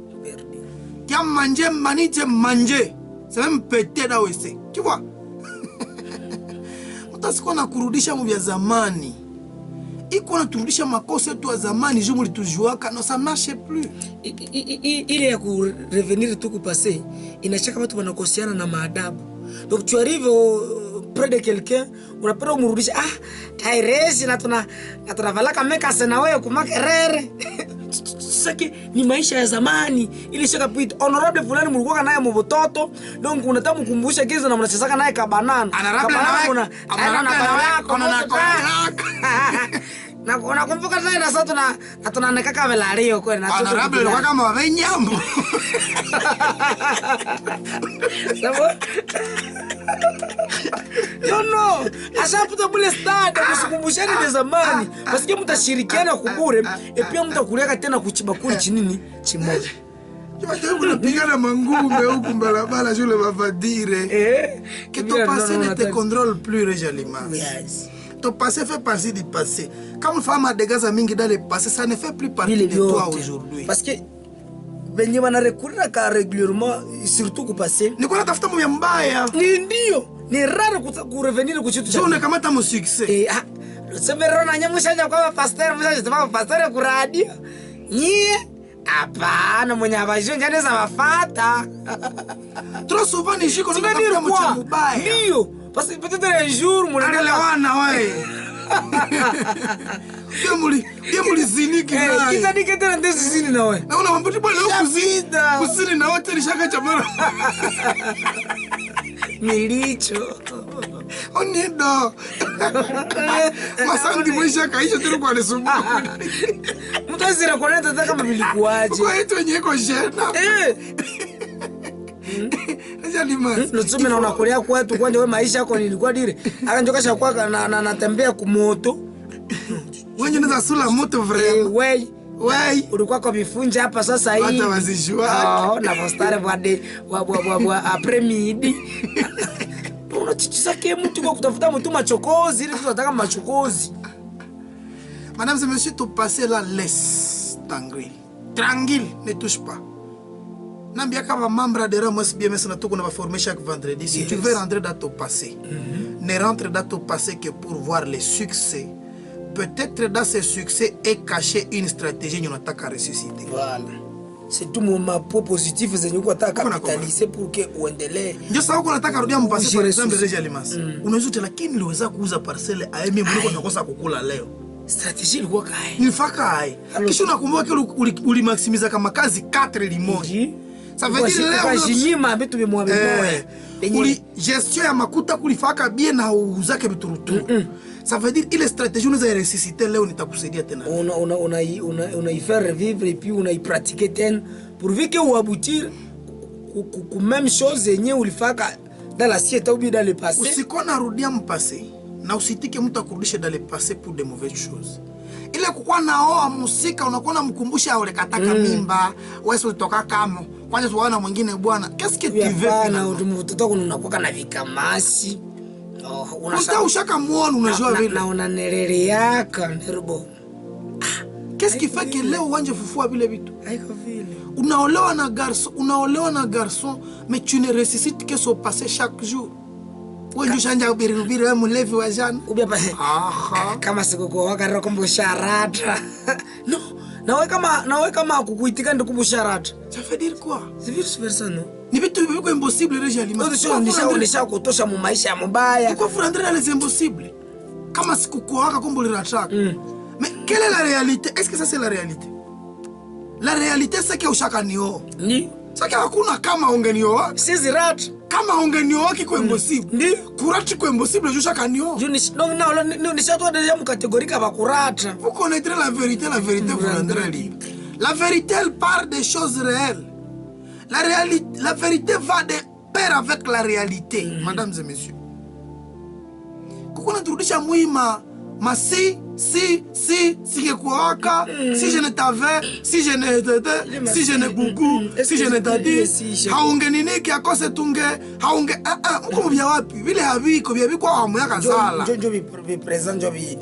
Tu as mangé, mani, tu as mangé. C'est même pété là où c'est. Tu vois? Parce qu'on a kurudisha mvya zamani. Iko na turudisha makosa yetu ya zamani, jumu litujuaka, non ça marche plus. Ile ya ku revenir tu ku passé, inachaka watu wanakosiana na maadabu. Donc tu arrives près de quelqu'un, unapenda umrudisha, tairesi na tunavala kameka sana wewe kumakerere. Saki ni maisha ya zamani, ile shaka pita. Honorable fulani mlikuwa naye mbototo, donc unataka mkumbusha kizo na mnachezaka naye kabanana. Honorable nawe, na unakumbuka tena sasa tunaoneka kama Velario kweli na honorable alikuwa kama wavenyambo. No, ashaputa bule stade kusikumbushani de zamani. Basi mtashirikiana kubure, et puis mtakuleka tena kuchibakuli chinini chimoja. Tu vas pigana mangumbe huku barabara jule bavadire. Que ton passé ne te contrôle plus réellement. Yes. Ton passé fait partie du passé. Quand une femme a des gaz à mingi dans le passé, ça ne fait plus partie de toi aujourd'hui. Parce que venye wana recourir ka régulièrement surtout ku passé. Ni kwa tafuta mwe mbaya. Ndio. Ni raro ku revenir ku chitu. Jone kama ta mu succès. Severona nyamushaja kwa pastor, mushaja tuma pastor ku radio. Nyie hapana mwenye abajo njane za wafata. Trop souvent ni jiko na tafuta mwe mbaya. Ndio. Parce que peut-être un jour mon wana wewe. Yemuli zini kina. Kita niketana ndezi zini na wewe. Na una mambo tu bwana kuzini na wote nishaka chamara. Milicho. Onido. Masangi mwisha kaisha tena kwa lesubu. Mtazira kwa nini tataka kama vilikuaje? Kwa hiyo nyeko jena. Nusume na unakolea kwetu kwanje wewe maisha yako nilikuwa dire. Akanjoka shakwa natembea kumoto. Wewe unaweza sula moto vrema. Wewe ulikuwa kwa vifunja hapa sasa hii. Hata wazijua. Na postare bwa après midi. Unachichisa kile mtu kwa kutafuta mtu machokozi ili tunataka machokozi. Madame et messieurs, ton passé là laisse tranquille, ne touche pas. Nambia kama membre de Ramos BMS na tuko na va former chaque vendredi. Si tu veux rentrer dans ton passé, ne rentre dans ton passé que pour voir les succès. Peut-être dans ces succès est cachée une stratégie qu'on attaque à ressusciter. Voilà. C'est tout mon point positif zenye kwa taka capitaliser pour que uendelee. Ndio sababu kuna nataka rudia mpase par exemple déjà limas. Unaweza lakini liweza kuuza parcelle aime mliko nakosa kukula leo. Stratégie ilikuwa kai. Nifaka hai. Kisha unakumbuka kile ulimaximiza kama kazi 4 limoji. Ça veut dire leo jinyima vitu bimwabemoe. Uli gestion ya makuta kulifaka bien na uzake bituruturu. Ça veut dire ile stratégie unaweza ressusciter leo nitakusaidia tena. On y faire revivre et puis on y pratiquer tena pour que ou aboutir ku même chose yenye ulifaka dans l'assiette ou bien dans le passé. Usikona rudia mpase na usitike mtu akurudishe dans le passé pour de mauvaises choses. Ile kukua naoa musika unakuwa mkumbusha aole kataka mimba, wewe ulitoka kama kwanza tuwaona mwingine bwana. Qu'est-ce que tu veux na mtoto wako unakuwa na vikamasi. Unataka ushaka muone unajua vile. Na unaneleleaka nderbo. Qu'est-ce qui fait que leo uanje fufua vile vitu? Haiko vile. Unaolewa na garçon, mais tu ne ressuscites que son passé chaque jour. Wewe unjanja ubiri wewe mlevi wa jana. Ubia pale. Kama sikuko wakaro kumbusharata. No. Nawe kama kukuitika ndo kumbusharata. Ça veut dire quoi? C'est vice versa non. Ni vitu viko impossible déjà limasi. Nisha kutosha mu maisha mubaya. Pourquoi vous rentrez dans les impossibles? Kama sikuko waka kumbulirataka. Mais quelle est la réalité? Est-ce que ça c'est la réalité? La réalité c'est que ushaka nio. Ni. Sasa hakuna kama ungenioa. Sisi rat. Kama ungenioa kiko impossible. Ndi. Kurati ko impossible ushaka nio. No nishatwa déjà mu catégorie ka bakurata. Vous connaîtrez la vérité vous rendrez libre. La vérité, elle part des choses réelles. La vérité va de pair avec la réalité, mesdames et messieurs. Kukuna turudisha muima si kekuaka, si je ne t'avais, si je ne t'étais, si je ne gougou, si je ne t'adis, haunge nini kia kose tunge, haunge, mko mbia wapi, vile habiko, kwa hamuyaka zala. Njo vipresent, njo vi.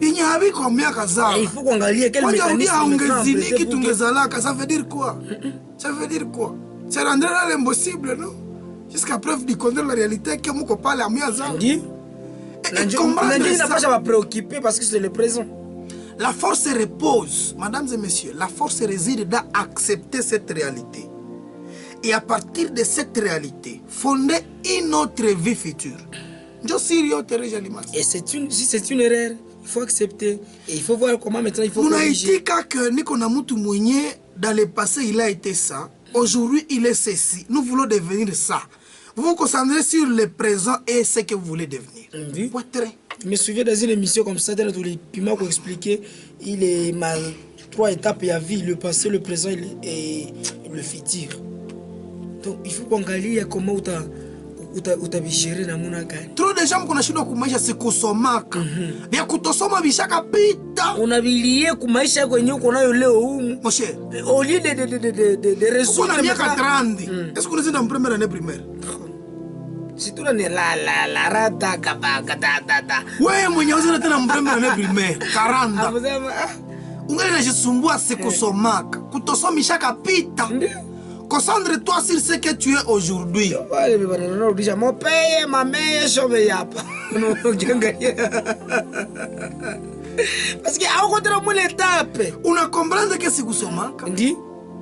Binye habiko hamuyaka zala. Il faut kuangalia quel mécanisme. Haunge ziniki tunge zalaka, ça veut dire quoi? Ça veut dire quoi? C'est rendre l'impossible, non? Jusqu'à preuve du contraire, la réalité que mko pale hamuya zala. Préoccupé parce que c'est le présent. La force repose, mesdames et messieurs, la force réside dans accepter cette réalité. Et à partir de cette réalité, fonder une autre vie future. Et si c'est une erreur, il faut accepter. Et il faut voir comment maintenant il faut corriger. Dans le passé, il a été ça. Aujourd'hui, il est ceci. Nous voulons devenir ça. Vous vous concentrez sur le présent et ce que vous voulez devenir. Oui. Je me souviens dans une émission comme ça, dans les piments pour expliquer, il est ma 3 étapes, il y a vie, le passé, le présent et le futur. Donc il faut qu'on gagne comment utabishiri na muna gani. Trop de gens kunashindwa kumaisha sikusomaka. Bia kutosoma bishaka pita. Unabilie kumaisha kwenye uko nayo leo humu. Moshe. Au lieu de résoudre. Kuna miaka 30. Est-ce que vous êtes en première année primaire? Si tu n'es la rata kabaka da. Ouais, mwenye uzina tena première année primaire 40. Ungali najisumbua sikusomaka. Kutosoma bishaka pita. Concentre-toi sur ce que tu es aujourd'hui. Parce que on a compris que c'est kusomaka.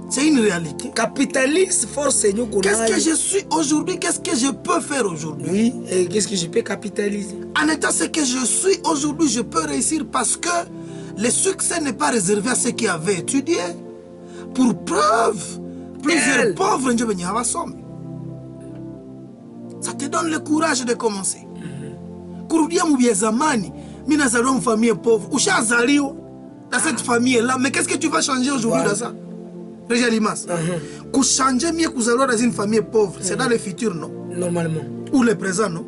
C'est une réalité. Capitaliste force. Qu'est-ce que je suis aujourd'hui? Qu'est-ce que je peux faire aujourd'hui? Oui, et qu'est-ce que je peux capitaliser? En étant ce que je suis aujourd'hui, je peux réussir parce que le succès n'est pas réservé à ceux qui avaient étudié. Pour preuve, plusieurs pauvres, ça te donne le courage de commencer. Kurudia mubia zamani, mina zaliwa une famille pauvre. Usha zaliwa dans cette famille-là. Mais qu'est-ce que tu vas changer aujourd'hui dans ça? Réja Limas. Changer mieux kuzaliwa dans une famille pauvre, c'est dans le futur, non? Normalement. Ou le présent, non?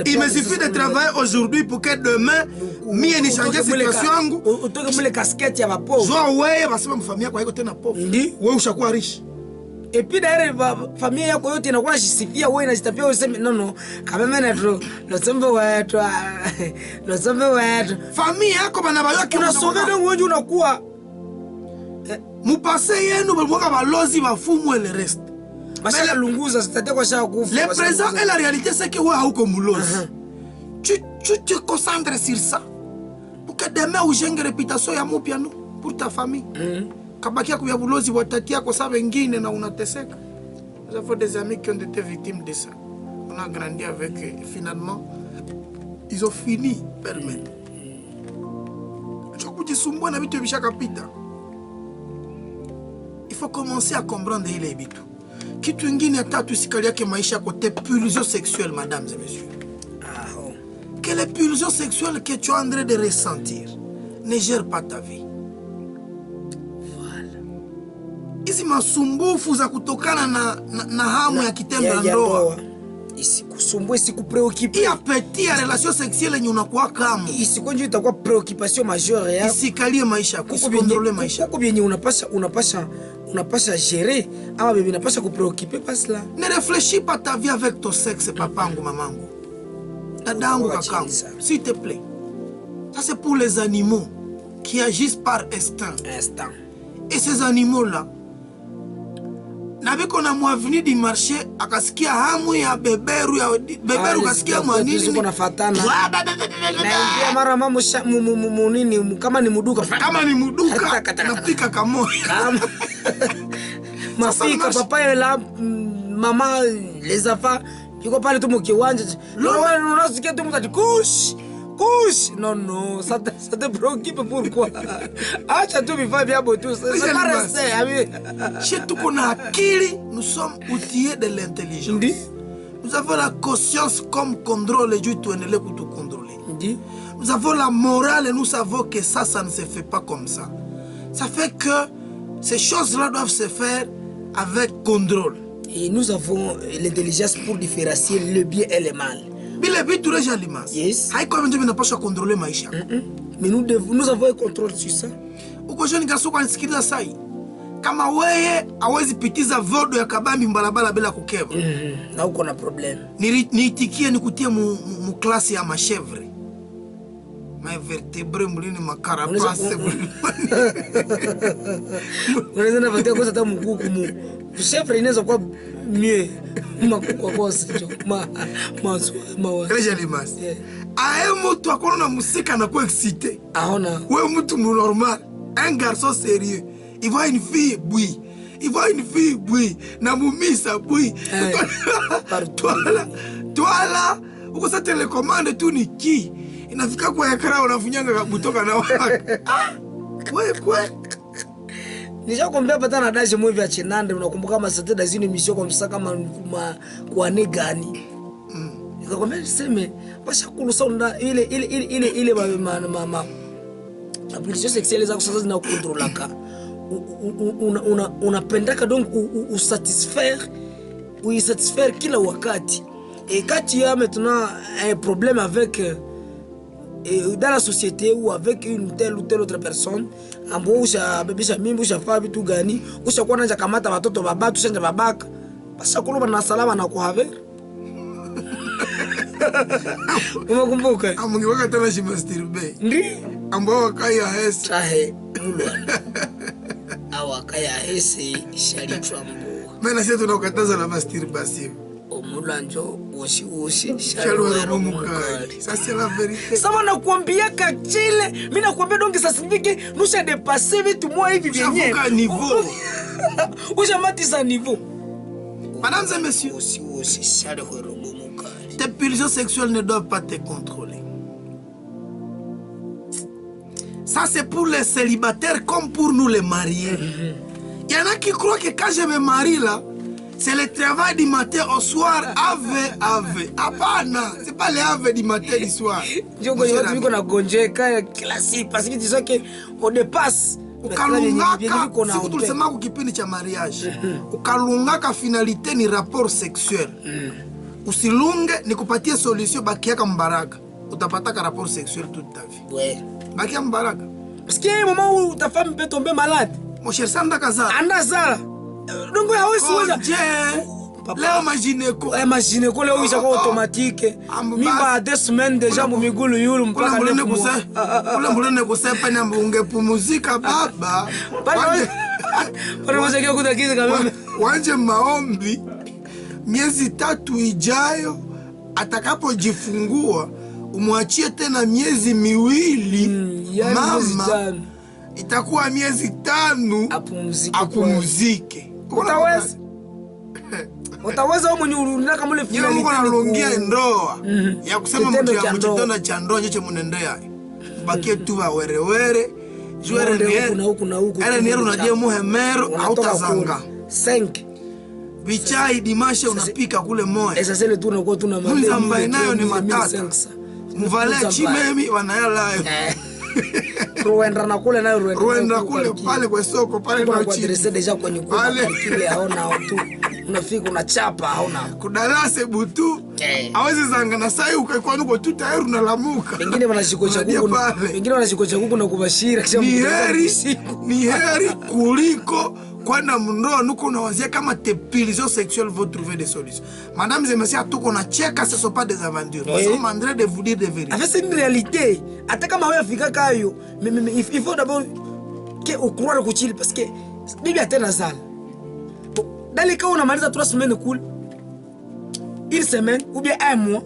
Il me suffit de travailler aujourd'hui pour que demain, mieux ni changer situation yangu. Utoke mule casquette ya pauvre. Zoa wewe basema mfamia kwa hiyo tena pauvre. Wewe ushakuwa rich. Et puis d'ailleurs, famille yako yote inakuwa najisifia, wewe unajitapia useme non, kama mimi natro, nasombe wetu. Famille yako bana bayo kinasomea ndio wewe unakuwa. Mupase yenu balikuwa balozi bafumu et le reste. Bashaka lunguza c'est-à-dire quoi ça kufa. Le présent et la réalité c'est que wewe hauko mulozi. Tu te concentres sur ça. Pour que demain ujenge réputation ya mupya no pour ta famille. Kabakia kuya bulozi watatia kwa sababu wengine na unateseka. Nous avons des amis qui ont été victimes de ça. On a grandi avec eux. Et finalement, ils ont fini par mettre. Il faut commencer à comprendre il est bitu. Kitu ingine tatu sikalia ke maisha côté pulsion sexuelle, mesdames et messieurs. Quelle pulsion sexuelle que tu es en train de ressentir ne gère pas ta vie. Hizi masumbufu za kutokana na hamu ya kitendo la ndoa isikusumbue, isikupreoccupe. Hii appétit ya relation sexuelle yenye unakuwa kama isikonje itakuwa preoccupation majeure yako. Isikalie maisha yako, usikontrole maisha yako. Kuko bien unapasha gérer ama bébé unapasha kupreoccuper pas cela. Ne réfléchis pas ta vie avec ton sexe, papangu, mamangu. Dadangu, kakangu, s'il te plaît. Ça c'est pour les animaux qui agissent par instinct. Et ces animaux-là, nabiko na mwavini di marché akasikia hamu ya beberu kasikia mwanini niko nafatana na mara mama munini kama ni muduka napika kamoja mafika papa la mama les enfants yuko pale tu mkiwanja unasikia tu mtati kush. Non, ça te préoccupe pourquoi? Acha tu vifaa vya botu, ça va rester. Chez tout qu'on a acquis, nous sommes outillés de l'intelligence. Nous avons la conscience comme contrôle et Dieu ne l'a pas tout contrôler. Nous avons la morale et nous savons que ça ne se fait pas comme ça. Ça fait que Ces choses-là doivent se faire avec contrôle. Et nous avons l'intelligence pour différencier le bien et le mal. Yes. Mais nous avons un contrôle sur ça. Kama weye hawezi pitiza vodo ya kabambi mbalabala bila kukeba. Na uko na problem. Niitikie nikutie mu klasi ya machevre. Ma vertebre mulini makarapase. Unaweza na vatia kosa hata mkuku mu. Chevre inaweza kuwa mie makukwa kosa Kreja limas. Ae mtu akona na musika na kuwa excité. Aona. Wewe mtu mu normal. Un garçon sérieux. Il voit une fille, oui. Il voit une fille, oui. Namumisa, oui. Toi là, uko sa télécommande tu ni qui? Inafika kwa yakara unafunyanga butoka na waka. Kwe. Nisha kumbia pata na dashi mwe vya chenande. Unakumbuka kama sate da zini misio kwa msaka kwa negani. Nikakwambia niseme basha kulusa unda ile application sexuelle za kusasa zina kontrolaka. Unapendaka donc satisfaire kila wakati. Et quand tu as maintenant un problème avec dans la société ou avec une telle ou telle autre personne, ambo usha bebisha mimba usha fa vitu gani usha kuwa nanja kamata watoto babatu shanja babaka basa kuluba na salama na kuhaver. Umekumbuka? Amungiwaka tena shimastirbe. Ndi? Ambao wakaya hesi. Sahe mulwana. Awakaya hesi shalitwa mbuwa. Mena siya tunakataza na masturbation. Omulanjo ushi shalwero mukali. Sasa la vérité. Sama nakuambia kachile, mimi nakuambia donc ça signifie nous a dépassé vitu moi hivi vyenyewe. Chavuka niveau. Ushamatisa niveau. Mesdames et messieurs, ushi shalwero mukali. Tes pulsions sexuelles ne doivent pas te contrôler. Ça c'est pour les célibataires comme pour nous les mariés. Il y en a qui croient que quand je me marie là, c'est le travail du matin au soir, ave. Apana, c'est pas le ave du matin du soir. Ndio yote biko na gonjeka kila siku parce que tu sais que on dépasse. Ukalungaka, siku tulisema kwa kipindi cha mariage. Ukalungaka finalité ni rapport sexuel. Usilunge ni kupatia solution bakiaka mbaraka. Utapata rapport sexuel toute ta vie. Ouais. Bakia mbaraka. Parce que au moment où ta femme peut tomber malade. Mon cher Sanda Kaza. Andazala. Donc ya wewe siweza. Leo majineko. Majineko leo isha kwa automatique. Mimba a 2 semaines déjà mu migulu yulu mpaka leo kusa. Kule mbulene kusepa na ungepumuzika baba. Para mwaje kutakiza kama. Wanje maombi miezi 3 ijayo atakapojifungua umwachie tena miezi 2 mama itakuwa miezi 5 apumzike. Utaweza? Utaweza wewe mwenye urundaka kama ile finali uko nalongia ndoa ya kusema mtu ya mchitona cha ndoa nyeche munendea bakie tu wa werewere juere niere unajie muhemero hautazanga 5 bichai dimashe unapika kule moyo esa sele tu unakuwa tuna mali ambaye nayo ni matata muvale chimemi wanayala Ruenda na kule nayo ruenda kule pale kwa soko pale kwa chini deja kwenye kwa kile haona tu unafika unachapa haona kudarase butu hawezi zanga na sai ukaikuwa nuko tu tayari unalamuka wengine wanashikocha kuku wengine wanashikocha kuku na kubashira kisha ni heri kuliko kwenda mndoa nuko unawazia kama tes pulsions sexuelles vont trouver des solutions. Madame et messieurs, tout qu'on a checké, ce sont pas des aventures. Nous sommes en train de vous dire des vérités. En fait, c'est une réalité. Atta kama wewe Afrika kayo, mais il faut d'abord que au croire que chill parce que bibi atena zala. Dans les cas où on a maliza 3 semaines cool, une semaine ou bien 1 mois,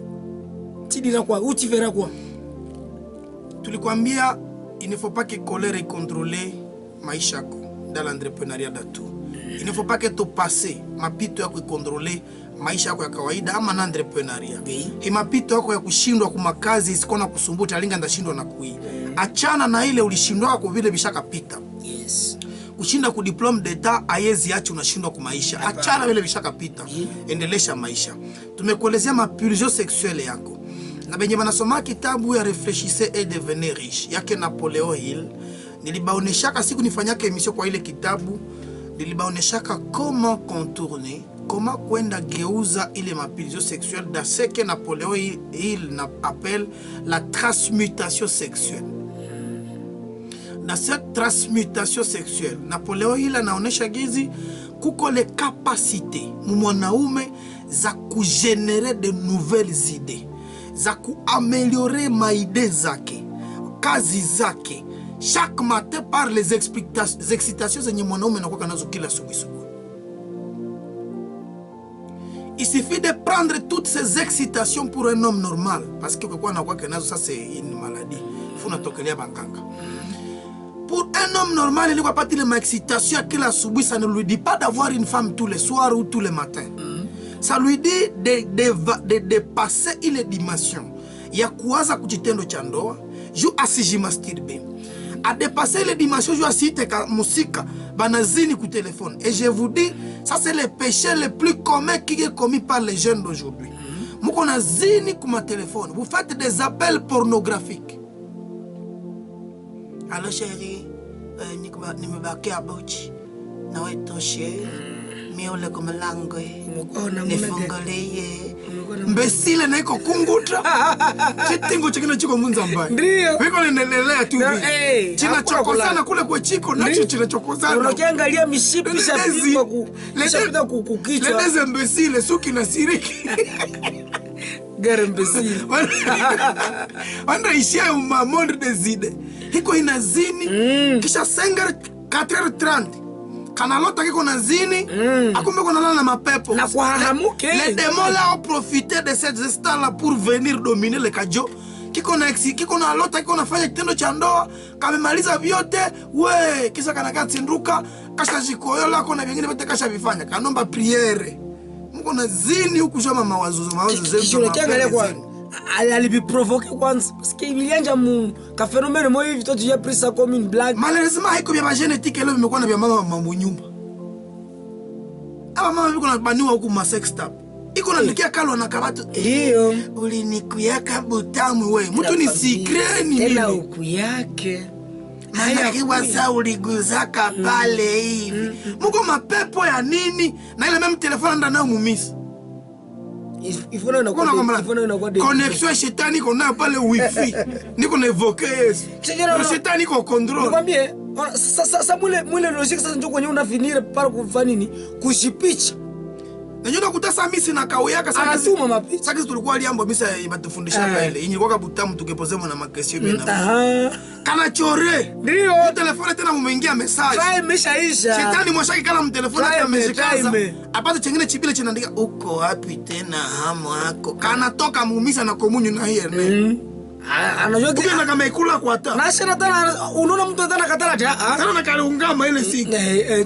tu diras quoi ou tu verras quoi? Tulikwambia il ne faut pas que colère et contrôler maisha yako. Dans l'entrepreneuriat d'atu. Il ne faut pas que tu passes mapito yako contrôler maisha yako ya kawaida ama na entrepreneuria. Hii mapito yako ya kushindwa kwa makazi isikona kusumbuta alinga ndashindwa na kui. Achana na ile ulishindwa kwa vile bishakapita. Yes. Kushinda ku diplome d'etat ayezi acha unashindwa kwa maisha. Achana vile bishakapita. Endelesha maisha. Tumekuelezea mapulsions sexuelles yako. Na benye banasoma kitabu ya Réfléchissez et devenez riche yake Napoleon Hill. Nilibaoneshaka siku nifanyake emission kwa ile kitabu lilibaoneshaka comment contourner, comment kwenda geuza ile mapilio sexuelle dans ce que Napoléon il appelle la transmutation sexuelle. Dans cette transmutation sexuelle, Napoléon il anaonesha gizi kuko le capacité mwanaume za kugénérer de nouvelles idées, za kuaméliorer maide zake, kazi zake chaque matin par les excitations zenye mwanaume anakuwa nazo kila asubuhi. Il suffit de prendre toutes ces excitations pour un homme normal, parce que quoi anakuwa nazo, ça c'est une maladie, il faut natokelea banganga. Pour un homme normal, il n'y a pas de excitation à kila asubuhi, ça ne lui dit pas d'avoir une femme tous les soirs ou tous les matins. Ça lui dit de dépasser les dimensions. Il y a kuwaza kujitendo cha ndoa, juu asijimasturbe. À dépasser les dimensions, juu asiteka musika, banazini ku téléphone. Et je vous dis, ça c'est le péché le plus commun qui est commis par les jeunes d'aujourd'hui. Mouko nazini ku ma téléphone, vous faites des appels pornographiques. Allô chérie, nimebaki abochi na wetoshe miole kama langwe nifungolie mbesile na iko kungutra kitingo chikina chiko munza mbaya ndio wiko nendelea tu china chokozana kule kwa chiko nacho china chokozana unakiangalia mishipi shapigwa kushapita kukichwa ledeze mbesile suki na siriki gare mbesile wanda ishia umamonde deside hiko inazini kisha senga 4h30 kanalota kiko nazini akumbe kona lala na mapepo na kuharamuke les démons là ont profité de cet instant là pour venir dominer le kajo kiko na lota kiko nafanya kitendo cha ndoa kamemaliza vyote we kisha kanaka tsinduka kasha jikoyola kona vingine vyote kasha vifanya kanomba priere mko nazini huku shama mawazo zetu kisha kiangalia kwa alibiprovoke kwanza parce que ilianja mu ka phénomène moi hivi toi tu as pris ça comme une blague. Malheureusement haiko vya génétique leo vimekuwa na vya mama mambo nyumba. Aba mama viko na baniwa huku ma sex tap. Iko na ndikia kalo na kabatu. Ndio. Ulinikuyaka butamu wewe. Mtu ni secret ni nini? Tena uku yake. Haya kiwa sa uliguzaka pale hivi. Mko mapepo ya nini? Na ile meme telefone ndio nayo mumisi. Ifuna inakuwa connexion shetani kona pale wifi niko na evoke Yesu shetani ko control nikwambie sasa mwile logique sasa ndio kwenye unafinire pale kufanya nini kushipicha najua kutasa misi na kawe yaka sasa anatuma mapicha sasa tulikuwa liambo misa batufundisha ile yenye kwa butamu tukepozemo na makesio mimi kana chore ndio telefone tena umeingia message file imeshaisha shetani mwashaki kala mtelefone yake ameshikaza apate chengine chibile chinaandika uko wapi tena hamu yako kana toka mumisa na komunyu na hiyo anajua kile kama ikula kwa ata na shana tena unaona mtu tena katala tena na kaliungama ile siku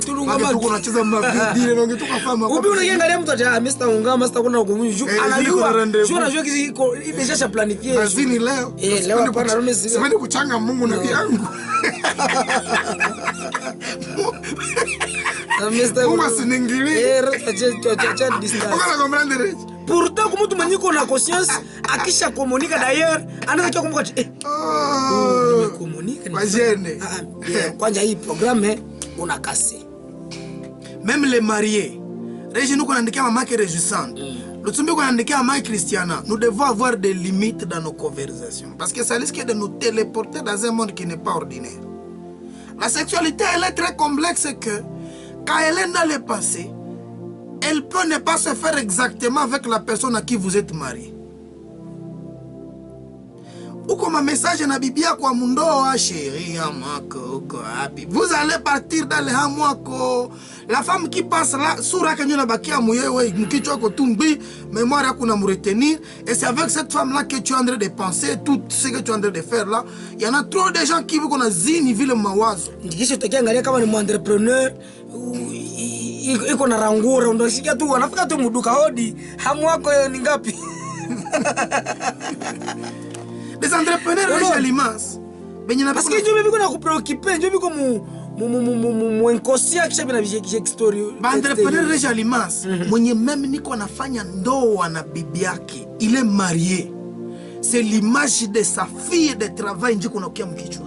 tulungama tuko tunacheza mabidile na ungetuka fama ubi unaangalia mtu ata Mr. Ungama Mr. kuna komunyu anajua sio anajua kisi iko imesha planifier azini leo leo hapana Rome sipendi kuchanga Mungu na yangu Mungu asiningili acha distance ukana comprendre pourtant comme mtu mwenye na conscience akisha communique d'ailleurs anaweza kumbuka communique kwa jeune kwanza hii programme una cassé même les mariés Régie nous connait maman qui réjouissante le tumbi connait maman Christiana nous devons avoir des limites dans nos conversations parce que ça risque de nous téléporter dans un monde qui n'est pas ordinaire. La sexualité elle est très complexe que quand elle est dans le passé elle peut ne pas se faire exactement avec la personne à qui vous êtes marié. Ou comme un message na bibia kwa mundoa chérie amako uko happy. Vous allez partir dans le hamwako. La femme qui passe là sura kanyo na bakia muyewe mkichwa ko tumbi mémoire yako na retenir et c'est avec cette femme là que tu es en train de penser tout ce que tu es en train de faire là. Il y en a trop de gens qui viko na zini vile mawazo. Ndikisho takiangalia kama ni entrepreneur iko na rangura unasikia tu wanafika tu muduka hodi hamu wako ni ngapi des entrepreneurs régiliments parce que ndio biko na kupreoccuper ndio biko mu inconscient kisha bina story ba entrepreneur régiliments mwenye même niko nafanya ndoa na bibi yake il est marié c'est l'image de sa fille de travail njiko na kia mkichwa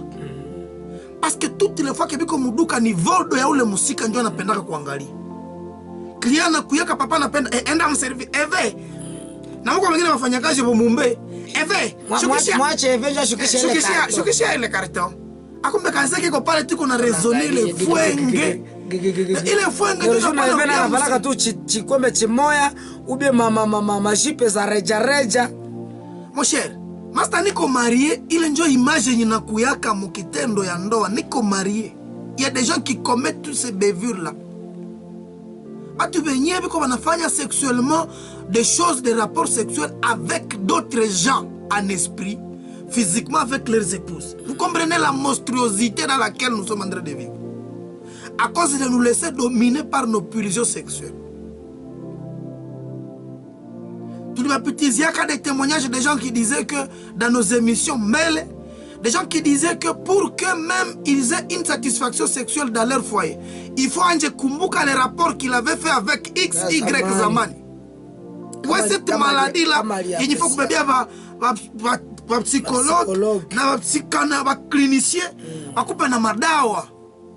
Parce que toutes les fois que biko muduka ni voldo ya ule musika ndio anapendaka kuangalia. Kliana kuyaka papa anapenda enda mservice eve. Na mko wengine wafanyakazi wa Mumbai. Eve, mwache eve ja shukisha ile carton. Akumbe kazi yake pale tuko na raisonner ile fuenge. Ile fuenge ndio na balaka tu chikombe chimoya ube mama jipe za reja. Mon cher, master niko marié, ile ndio image yenye nakuyaka mukitendo ya ndoa, niko marié. Il y a des gens qui commettent tous ces bévures là. Batu benye biko banafanya sexuellement des choses, des rapports sexuels avec d'autres gens en esprit, physiquement avec leurs épouses. Vous comprenez la monstruosité dans laquelle nous sommes en train de vivre. À cause de nous laisser dominer par nos pulsions sexuelles. Il y a des témoignages de gens qui disaient que dans nos émissions mail, des gens qui disaient que pour que même ils aient une satisfaction sexuelle dans leur foyer, il faut Anje Kumbuka les rapports qu'il avait fait avec X, Y, Zamani. Ouais, cette maladie-là, il faut que bien va psychologue, na psychana, va clinicien, va couper na madawa.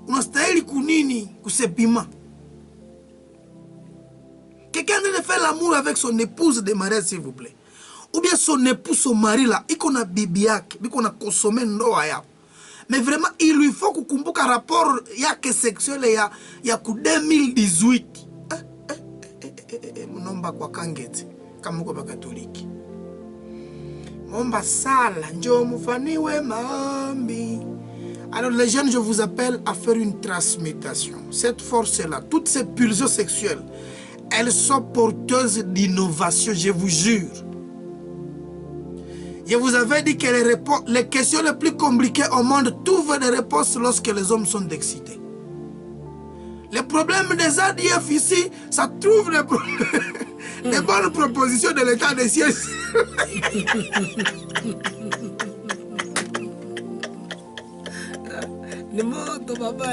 Unastahili kunini kusepima. Quelqu'un de faire l'amour avec son épouse de mariage, s'il vous plaît. Ou bien son épouse, son mari là, il a bibi yake, il a consommé ndoa yao. Mais vraiment, il lui faut kukumbuka rapport yake sexuel ya ku 2018. Mnomba kwa kangeti, kama uko bakatoliki. Momba sala, njo mufaniwe maombi. Alors les jeunes, je vous appelle à faire une transmutation. Cette force-là, toutes ces pulsions sexuelles, elles sont porteuses d'innovation, je vous jure. Je vous avais dit que les questions les plus compliquées au monde trouvent des réponses lorsque les hommes sont excités. Les problèmes des ADF ici, ça trouve des bonnes propositions de l'état des cieux. Ni moto papa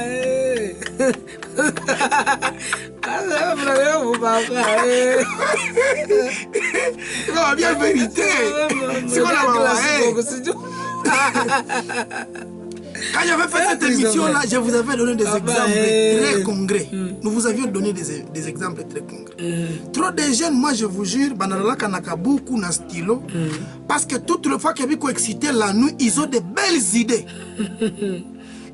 Non, bien vérité. C'est quoi Quand j'avais fait cette émission-là, je vous avais donné des exemples très concrets. Nous vous avions donné des exemples très concrets. Trop de jeunes, moi je vous jure, beaucoup na stylo, parce que toutes les fois qu'ils sont excités la nuit, ils ont de belles idées.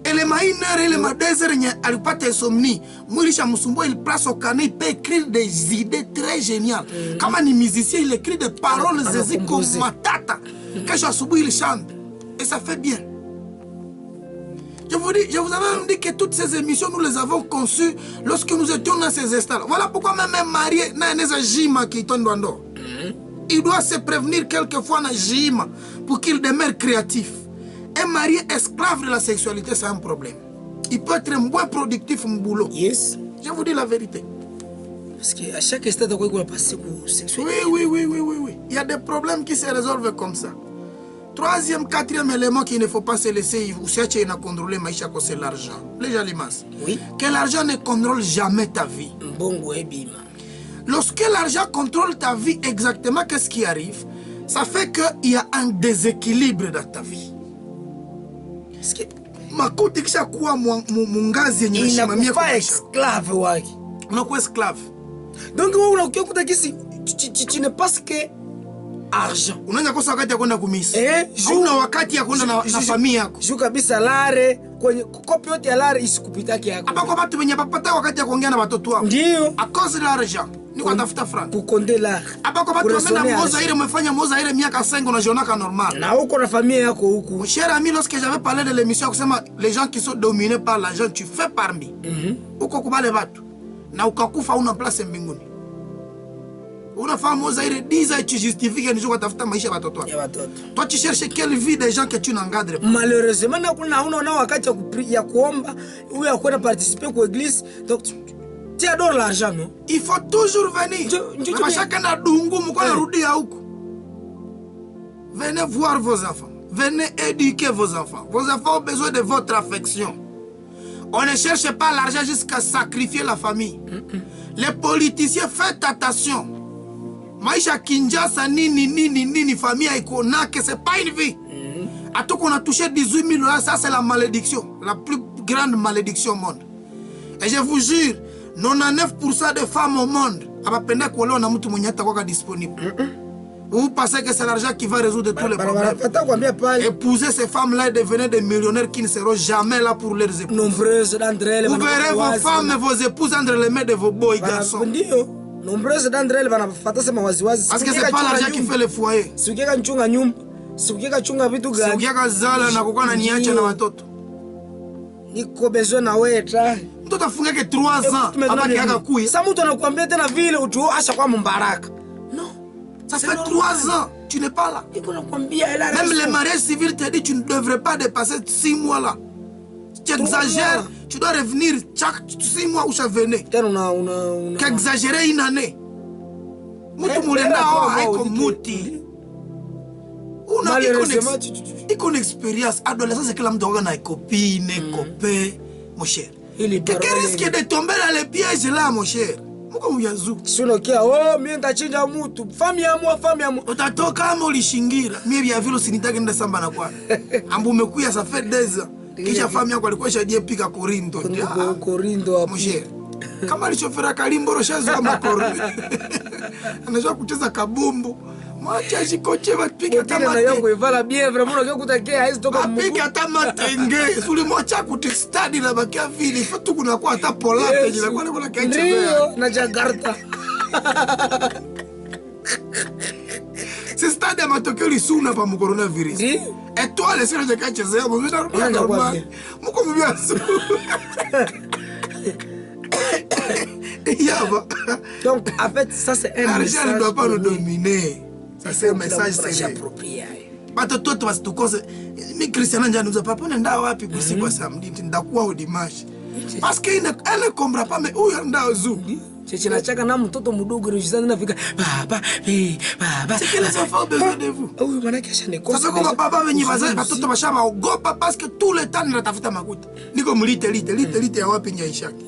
Et les maïneurs et les madésers, ils n'ont pas d'insomnie. Mourisha Musumbo, il place au canet, il peut écrire des idées très géniales. Comme un musicien, il écrit des paroles comme Matata. Quand je suis il chante. Et ça fait bien. Je vous avais dit que toutes ces émissions, nous les avons conçues lorsque nous étions dans ces instants. Voilà pourquoi même un marié n'a un jima qui tombe dans l'eau. Il doit se prévenir quelquefois dans jima pour qu'il demeure créatif. Un marié esclave de la sexualité, c'est un problème. Il peut être un bon productif au boulot. Yes. Je vous dis la vérité. Parce qu'à chaque stade, on va passer pour sexualité. Oui. Il y a des problèmes qui se résolvent comme ça. Troisième, quatrième élément qu'il ne faut pas se laisser, c'est contrôler Maïcha, c'est l'argent. Les gens limaces. Oui. Que l'argent ne contrôle jamais ta vie. Bon, oui, bim. Lorsque l'argent contrôle ta vie, exactement qu'est-ce qui arrive? Ça fait qu'il y a un déséquilibre dans ta vie. Makuti kisha kuwa mungazi yenye inakuwa pas esclave wake. Unakuwa esclave. Donc wewe unakuta kisi tu ne penses que argent. Unaanza kosa wakati ya kwenda kumisa. Hauna wakati ya kwenda na familia yako. Juu kabisa lare kwenye kopi yote ya lare isikupitaki yako. Hapa kwa watu wenye papata wakati ya kuongea na watoto wao. Ndio. A cause de l'argent. Ni kwa tafuta franc. Kukonde lare. Hapa kwa watu wameenda moza ile umefanya moza ile miaka 5 unajionaka normal. Na huko na familia yako huku. Mon cher ami, lorsque j'avais parlé de l'émission kusema les gens qui sont dominés par l'argent, tu fais parmi. Uko kubale watu. Na ukakufa una place mbinguni. Unafanya moza ile 10 ans tu justifies que ndio tafuta maisha ya watoto wako. Toi tu cherches quelle vie des gens que tu n'encadres pas. Malheureusement na kuna hauna wakati ya kuomba ou ya kwenda participer kwa église. Donc tu adores l'argent, non? Il faut toujours venir. Mais chacun a dungu mkono rudia huko. Venez voir vos enfants. Venez éduquer vos enfants. Vos enfants ont besoin de votre affection. On ne cherche pas l'argent jusqu'à sacrifier la famille. Les politiciens, faites attention. Maisha Kinshasa nini famille ikonake, c'est pas une vie. Attends qu'on a touché 18 000 $, ça c'est la malédiction, la plus grande malédiction au monde. Et je vous jure, 99% des femmes au monde, disponible. Vous pensez que c'est l'argent qui va résoudre tous les problèmes? Épouser ces femmes-là et devenir des millionnaires qui ne seront jamais là pour leurs épouses. Nombreuses d'entre elles. Vous verrez vos femmes et vos épouses entre les mains de vos beaux garçons. Nombreuses d'entre elles parce que c'est pas l'argent qui fait le foyer. Niko besoin na wewe. Mtoto afunga ke 3 ans abaki akakuya. Sasa mtu anakuambia tena vile utuacha kwa mbaraka. Non. Ça fait 3 ans, tu n'es pas là. Même les mariages civils te disent tu ne devrais pas dépasser 6 mois là. Tu exagères, tu dois revenir chaque 6 mois où ça venait. Qu'exagérer une année. Mutu mulenda haiko muti. Iko une expérience. Adolescence, c'est que l'homme doit avoir une copine, copain, mon cher. Quel risque de tomber dans les pièges là, mon cher? Oh, mimi ndachinja mtu. Fami ya mwa. Utatoka kama ulishingira. Mimi vya vile usinitake nenda samba na kwa. Ambu umekuya ça fait 2 ans. Kisha fami yako alikuwa shajie pika Korindo. Korindo hapo. Mon cher. Kama alichofera Kalimboro shaza makoro. Anajua kucheza kabumbu. Mwacha jikoche bapike kama yako ivala bien vraiment unajua kutakea hizo toka mbugu. Apike kama tenge. Suli mwacha kutestadi na bakia vile. Fatu kuna kwa hata polate jina kwa kuna kache. Ndio na Jakarta. C'est stade ya matokeo lisuna pa mu coronavirus. Étoile sio je kache zao mzuri normal. Muko mbia su. Donc en fait ça c'est un message. L'argent ne doit pas nous dominer. Ça c'est un message approprié. Bato toto basi tukose. Mi Christiana njani nous papa nenda wapi kusiku samedi ndakuwa au dimanche. Parce que elle ne comprend pas mais où nda uzuri. Cheche na chaka na mtoto mdogo rejizani nafika baba baba. C'est que les enfants ont besoin de vous. Oui manake acha ne kosa. Sasa kama baba wenye wazazi watoto bashaba ogopa parce que tout le temps natafuta makuta. Niko mlite ya wapi nyaishaki.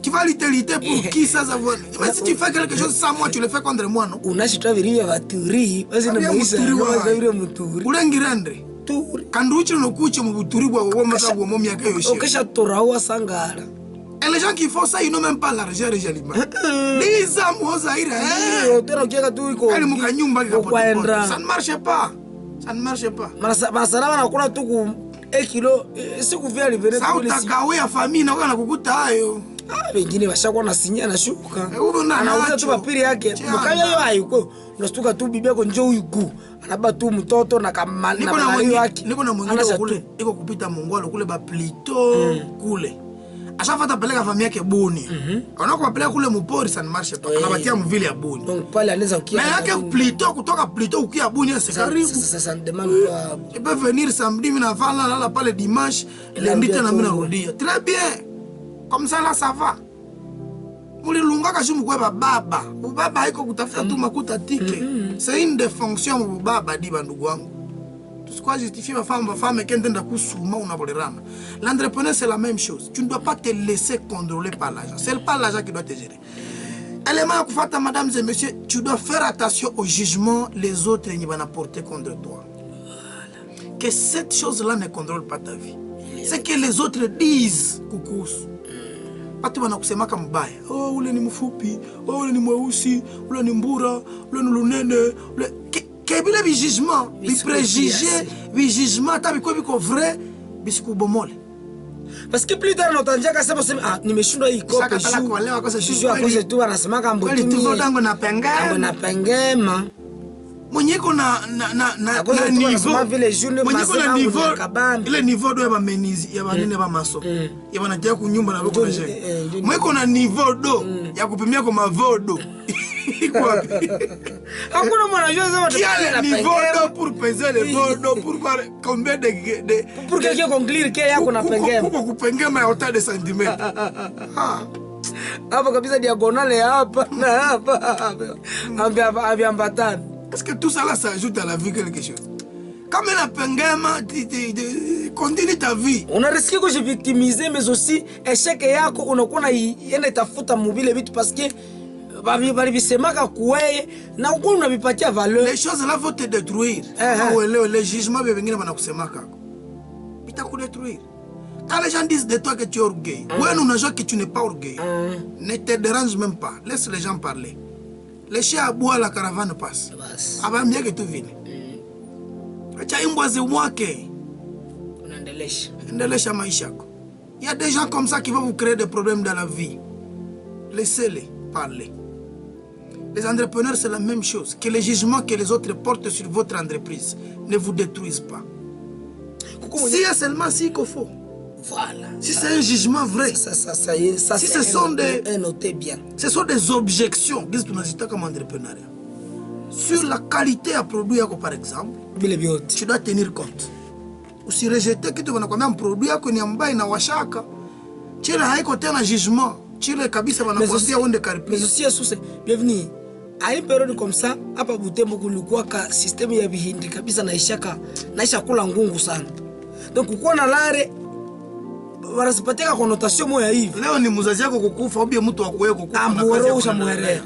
Tu vas liter pour qui ça va? Mais si tu fais quelque chose sans moi, tu le fais contre moi, non? Unashitaviria vaturi, basi na maisha ya muturi. Ulengirendre. Turi. Kanduchi no kuche mu buturi bwa woma za bwa momi yake yoshi. Okesha torawa sangara. Et les gens qui font ça, ils n'ont même pas l'argent régaliment. Les hommes Zaire. Tena ukieka tu iko. Kali mukanyumba kikapotea. Ça ne marche pas. Ça ne marche pas. Masala wanakula tu ku 1 kilo, siku vya livene tu les. Ça utakawia famille na kana kukuta hayo. Wengine washakuwa na sinya na shuka. Anauza tu papiri yake. Mkanya hiyo hayuko. Unastuka tu bibi yako njoo yuko. Anaba tu mtoto na kama na mali yake. Niko na mwingine kule. Iko kupita Mongolo kule ba plito kule. Ashafata peleka familia yake Boni. Anakuwa apeleka kule mpori sana marche pa. Anabatia mvile ya Boni. Donc pale anaweza ukia. Na yake plito kutoka plito ukia Boni c'est karibu. Ça demande pas. Je peux venir samedi na vala là pale dimanche. Lundi tena mimi narudia. Très bien. Comme ça là ça va. Mulilunga kashimu kwa baba. Baba haiko kutafuta tu makuta tike. C'est une des fonctions de baba di bandugu wangu. Tu quoi justifier ma femme qui entend kusuma unabolerana. L'entrepreneur c'est la même chose. Tu ne dois pas te laisser contrôler par l'argent. C'est pas l'argent qui doit te gérer. Élément à kufata mesdames et messieurs, tu dois faire attention au jugement les autres qui vont apporter contre toi. Que cette chose-là ne contrôle pas ta vie. C'est que les autres disent coucou. Watu wanakusemaka mbaya. Oh, ule ni mfupi, oh, ule ni mweusi, ule ni mbura, ule ni lunene, ule kebile bi jugement, bi préjugé, bi jugement ta biko biko vrai, bisiku bomole. Parce que plus tard n'entendait qu'à ça nimeshindwa hii kope juu à cause tu anasemaka mbotuni. Tuzo dango na pengema. Na pengema. Mwenyeko na niveau vile journée mwenyeko na niveau ile niveau do ya bamenizi ya banene ba maso ya banatia kunyumba na boko jeje mwenyeko na niveau do ya kupimia kwa mavodo iko wapi hakuna mwanajua sema tu niveau do pour peser les vodo pour combien de pour quelqu'un conclure que yako na pengema pour kupengema ya autant de centimètres hapa kabisa diagonale hapa na hapa ambiambatana. Est-ce que tout ça là, ça ajoute à la vie quelque chose? Comme un pengema, continue ta vie. On a risqué que je victimiser, mais aussi échec yako unakuwa na yende tafuta mobile vitu parce que bali bisemaka kuweye na ukulu unabipatia valeur. Les choses là vont te détruire. Les jugements bengine banakusemaka détruire. Quand les gens disent de toi que tu es orgueil, ouais, nous n'avons que tu n'es pas orgueil. Ne te dérange même pas. Laisse les gens parler. Les chiens à bois, la caravane passe. Avant bien que tu viennes. Il y a des gens comme ça qui vont vous créer des problèmes dans la vie. Laissez-les parler. Les entrepreneurs, c'est la même chose. Que les jugements que les autres portent sur votre entreprise ne vous détruisent pas. Si il y a seulement si qu'il faut. Voilà. Si c'est un jugement vrai. Ça y est, ça si c'est ce sont des noté bien. Ce sont des objections. Qu'est-ce que tu as comme entrepreneuriat? Sur la qualité à produire, par exemple, tu dois tenir compte. Ou si rejeter que tu vas un produit que ni ambaye na washaka, tu as haiko tena jugement. Tu as kabisa wanakwambia uende karibia. Mais aussi sous bienvenue. À une période comme ça, hapa Butembo kulikuwa ka system ya bihindi kabisa naisha kula ngungu sana. Donc kukuwa na lare wanasipatika connotation moja hivi. Leo ni mzazi yako kukufa au bia mtu akuwe kukufa na kazi ya kumwelea.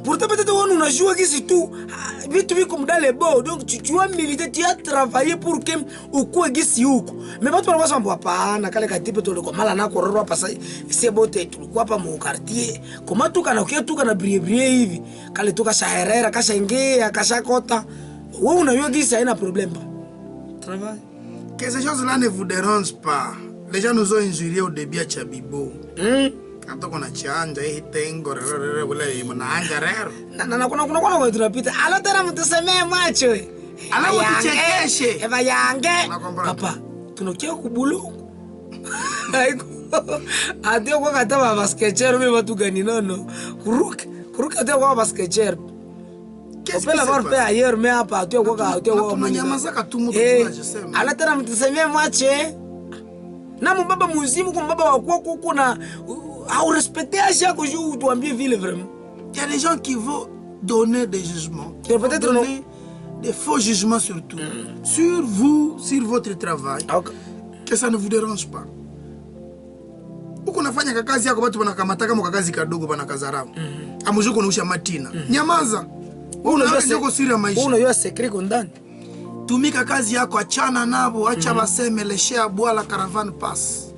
Pourtant peut-être on unajua kisi tu vitu viko mdale bo, donc tu as milité, tu as travaillé pour que ukue gisi huko. Mais watu wanasema mambo hapana, kale katipe tulikuwa mala na kororo hapa sasa c'est bote tulikuwa hapa mu quartier. Kama tu kana ukia tu kana brie hivi, kale tu kashaherera, kashaingia, kashakota. Wewe unajua gisi haina problème. Travail. Que ces choses-là ne vous dérangent pas. Les gens nous ont injuriés au début à Chabibo. Quand on a changé, il tengo, kuna tunapita. Ala tena mtusemee macho. Ala mtuchekeshe. Eva yange. Papa, tunokia kubulu. Adio kwa kata basketcher mimi watu gani nono. Kuruka adio kwa basketcher. Opela varpe ayer me hapa adio kwa tunanyamaza katumu tunajisema. Ala tena mtusemee macho. Na mbaba muzimu kwa mbaba wakua kuko na au respecter à chaque jour tu ambie vile vraiment. Il y a des gens qui vont donner des jugements. Qui vont peut-être donner des faux jugements surtout sur vous, sur votre travail. Okay. Que ça ne vous dérange pas. Uko nafanya kazi yako watu wanakamata kama kazi kadogo bana kazarau. Amujuko nausha matina. Nyamaza. Unajua siri ya maisha. Unajua secret ndani. Tumika kazi yako, achana nabo, acha baseme leshea bwa la caravane passe.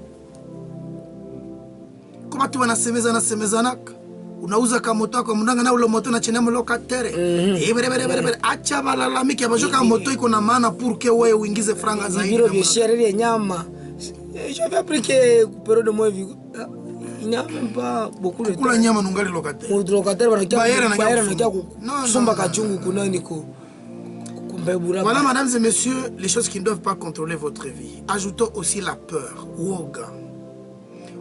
Kama tu wanasemezana unauza kama moto yako mndanga na ule moto na chenemo locataire. Acha balalamiki abajoka moto iko na maana pour que wewe uingize franga zaidi. Biro biashara ya nyama. J'avais appris que période de moi il n'y a même pas beaucoup de kula nyama nungali locataire. Mu locataire banakia kusomba kachungu kuna niko. Voilà, mesdames et messieurs, les choses qui ne doivent pas contrôler votre vie. Ajoutons aussi la peur. Woga.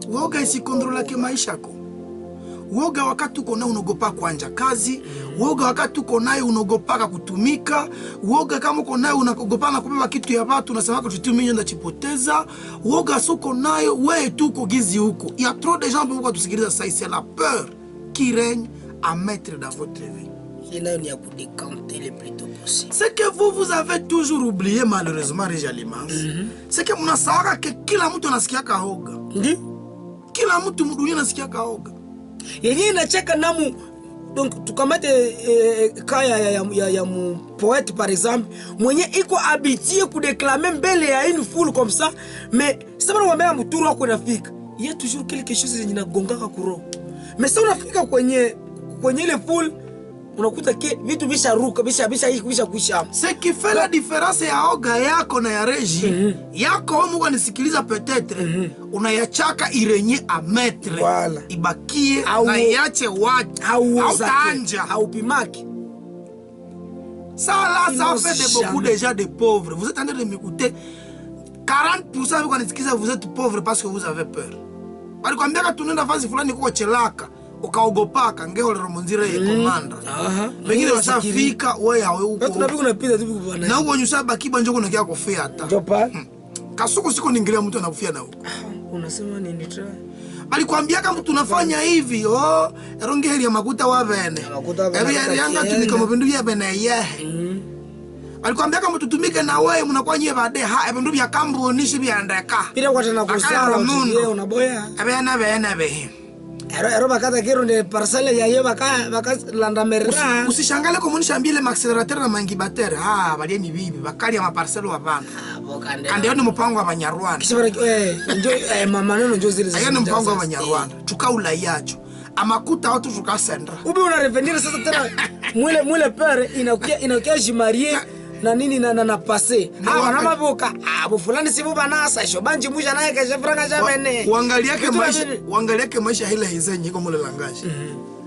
Woga isi contrôle ke maisha yako. Woga wakati uko nayo unaogopa kuanja kazi. Woga wakati uko nayo unaogopa kutumika. Woga kama uko nayo unaogopa na kubeba kitu ya watu unasema kutumia ndio chipoteza. Woga suko nayo wewe tu uko gizi huko. Il y a trop de gens pour tusikiliza ça, c'est la peur qui règne à mettre dans votre vie. C'est que vous avez toujours oublié malheureusement Réjalimans. C'est que mnasahau que kila mtu anasikia kaoga. Kila mtu mdunia anasikia kaoga. Yenyewe inacheka namu. Donc tukamate kaya ya mu poète par exemple, mwenye iko habitué kudéclamer mbele ya une foule comme ça, mais sasa unamwambia mturu wako unafika. Il y a toujours quelque chose yenye inagongaka kuro. Mais sasa unafika kwenye ile foule unakuta ke vitu bisharuka bisha kuisha. Ce qui fait la différence ya oga yako na ya reji yako wewe Mungu anisikiliza peut-être unayachaka irenye a mettre ibakie na iache watu au tanja au pimaki. Ça là ça fait de beaucoup déjà de pauvres. Vous êtes en train de m'écouter. 40% vous anisikiliza vous êtes pauvres parce que vous avez peur. Walikwambia tunaenda fasi fulani kwa chelaka ukaogopaka ngeo lero monzire ye komanda. Wengine washafika wewe hawe huko. Watu nabii unapita tu bwana. Na huko nyusa bakiba njoko nakia kofia hata. Jopa. Kasuku siko ningilia mtu anakufia na huko. Unasema nini try? Alikwambia kama tunafanya hivi eronge heri ya makuta wa bene. Ebi yanga tunika mabindu ya bene ye. Alikwambia kama tutumike na wewe mnakuwa nyewe baadaye ebindu bya kambu nishi byandeka. Bila kwa tena kusala unaboya. Abena bene be. ero bakata kero ne parcelle ya yeba baka landa merra. Usishangale kwa mwisho ambile maaccelerateur na maincubateur. Bali ni bibi bakali ya maparcelle wa bana. Kande yo ni mpango wa Banyarwanda. Kishibara mama neno njo zile. Ayo ni mpango wa Banyarwanda. Tukaula yacho. Amakuta watu tukasendra. Ubi una revenir sasa tena mwile pere inakuja jimarie na nini na passé. Na maboka abo fulani sibu banasa sho banji musha naye kesha franga jamene. Uangalia ke maisha hile hizenye kwa mule langaji.